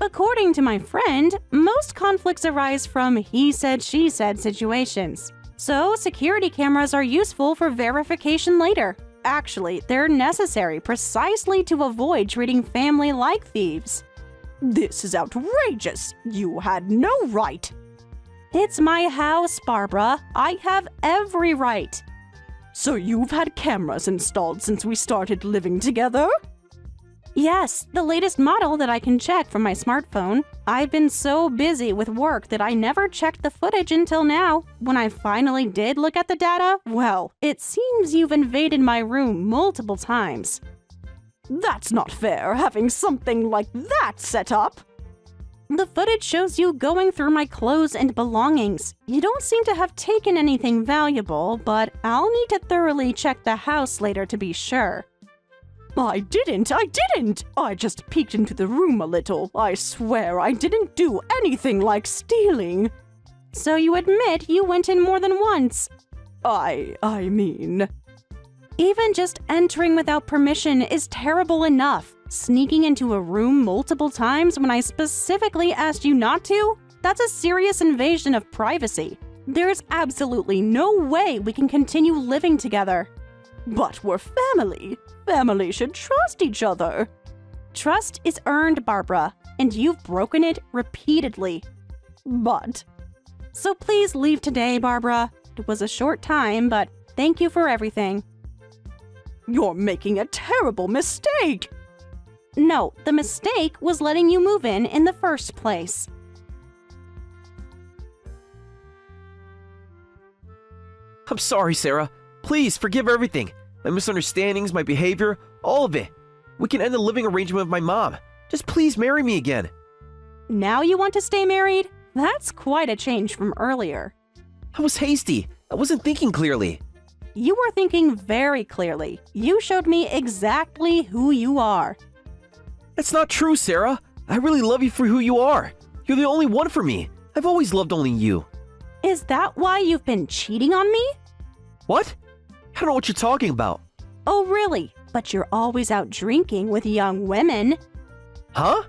According to my friend, most conflicts arise from he said, she said situations. So, security cameras are useful for verification later. Actually, they're necessary precisely to avoid treating family like thieves. This is outrageous. You had no right. It's my house, Barbara. I have every right. So you've had cameras installed since we started living together? Yes, the latest model that I can check from my smartphone. I've been so busy with work that I never checked the footage until now. When I finally did look at the data, well, it seems you've invaded my room multiple times. That's not fair, having something like that set up. The footage shows you going through my clothes and belongings. You don't seem to have taken anything valuable, but I'll need to thoroughly check the house later to be sure. I didn't! I just peeked into the room a little. I swear I didn't do anything like stealing. So you admit you went in more than once? I mean... Even just entering without permission is terrible enough. Sneaking into a room multiple times when I specifically asked you not to? That's a serious invasion of privacy. There's absolutely no way we can continue living together. But we're family. Family should trust each other. Trust is earned, Barbara, and you've broken it repeatedly. But... So please leave today, Barbara. It was a short time, but thank you for everything. You're making a terrible mistake! No, the mistake was letting you move in the first place. I'm sorry, Sarah. Please forgive everything. My misunderstandings, my behavior, all of it. We can end the living arrangement with my mom. Just please marry me again. Now you want to stay married? That's quite a change from earlier. I was hasty. I wasn't thinking clearly. You were thinking very clearly. You showed me exactly who you are. That's not true, Sarah. I really love you for who you are. You're the only one for me. I've always loved only you. Is that why you've been cheating on me? What? I don't know what you're talking about. Oh, really? But you're always out drinking with young women. Huh?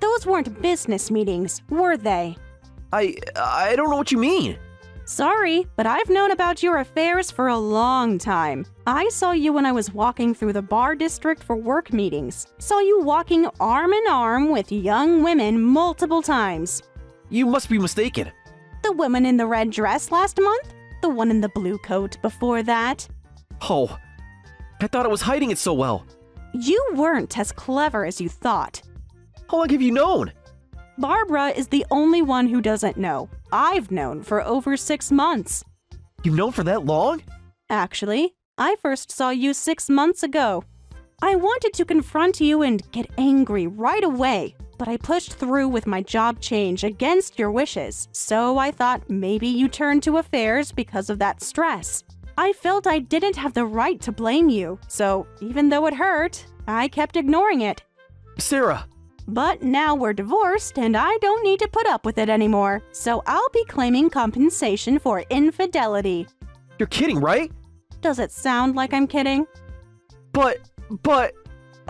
Those weren't business meetings, were they? I don't know what you mean. Sorry, but I've known about your affairs for a long time. I saw you when I was walking through the bar district for work meetings. Saw you walking arm in arm with young women multiple times. You must be mistaken. The woman in the red dress last month? The one in the blue coat before that? Oh, I thought I was hiding it so well. You weren't as clever as you thought. How long have you known? Barbara is the only one who doesn't know. I've known for over 6 months. You've known for that long? Actually, I first saw you 6 months ago. I wanted to confront you and get angry right away, but I pushed through with my job change against your wishes, so I thought maybe you turned to affairs because of that stress. I felt I didn't have the right to blame you, so even though it hurt, I kept ignoring it. Sarah! But now we're divorced and I don't need to put up with it anymore, so I'll be claiming compensation for infidelity. You're kidding, right? Does it sound like I'm kidding? But...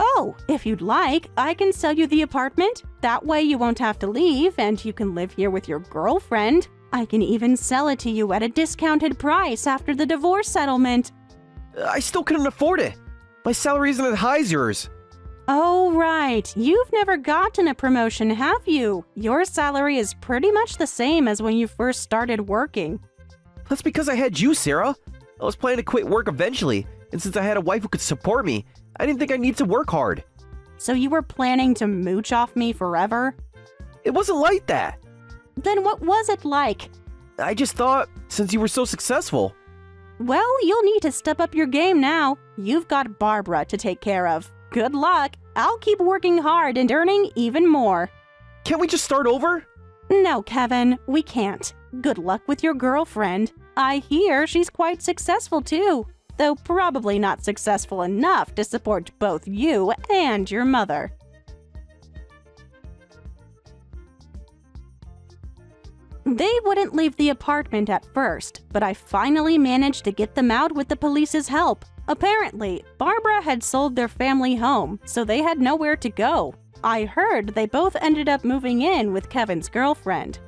Oh, if you'd like, I can sell you the apartment. That way you won't have to leave and you can live here with your girlfriend. I can even sell it to you at a discounted price after the divorce settlement. I still couldn't afford it. My salary isn't as high as yours. Oh, right. You've never gotten a promotion, have you? Your salary is pretty much the same as when you first started working. That's because I had you, Sarah. I was planning to quit work eventually, and since I had a wife who could support me, I didn't think I needed to work hard. So you were planning to mooch off me forever? It wasn't like that. Then what was it like? I just thought, since you were so successful. Well, you'll need to step up your game now. You've got Barbara to take care of. Good luck. I'll keep working hard and earning even more. Can't we just start over? No, Kevin, we can't. Good luck with your girlfriend. I hear she's quite successful too, though probably not successful enough to support both you and your mother. They wouldn't leave the apartment at first, but I finally managed to get them out with the police's help. Apparently, Barbara had sold their family home, so they had nowhere to go. I heard they both ended up moving in with Kevin's girlfriend.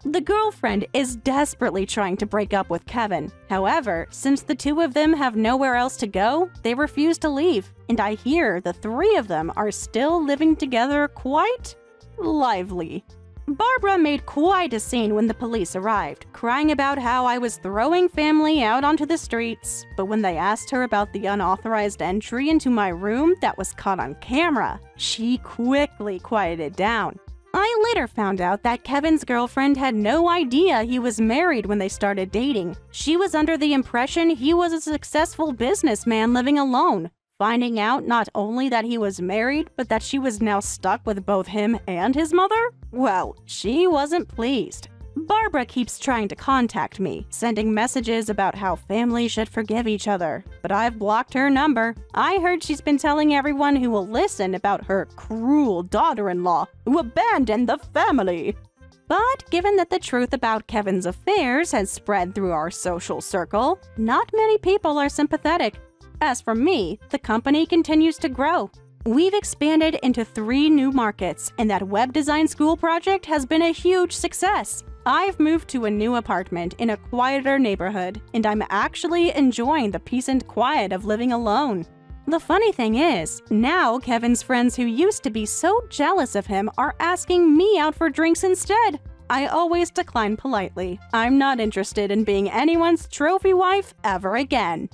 The girlfriend is desperately trying to break up with Kevin. However, since the two of them have nowhere else to go, they refuse to leave, and I hear the three of them are still living together quite lively. Barbara made quite a scene when the police arrived, crying about how I was throwing family out onto the streets. But when they asked her about the unauthorized entry into my room that was caught on camera, she quickly quieted down. I later found out that Kevin's girlfriend had no idea he was married when they started dating. She was under the impression he was a successful businessman living alone. Finding out not only that he was married, but that she was now stuck with both him and his mother? Well, she wasn't pleased. Barbara keeps trying to contact me, sending messages about how families should forgive each other, but I've blocked her number. I heard she's been telling everyone who will listen about her cruel daughter-in-law who abandoned the family. But given that the truth about Kevin's affairs has spread through our social circle, not many people are sympathetic. As for me, the company continues to grow. We've expanded into 3 new markets, and that web design school project has been a huge success. I've moved to a new apartment in a quieter neighborhood, and I'm actually enjoying the peace and quiet of living alone. The funny thing is, now Kevin's friends who used to be so jealous of him are asking me out for drinks instead. I always decline politely. I'm not interested in being anyone's trophy wife ever again.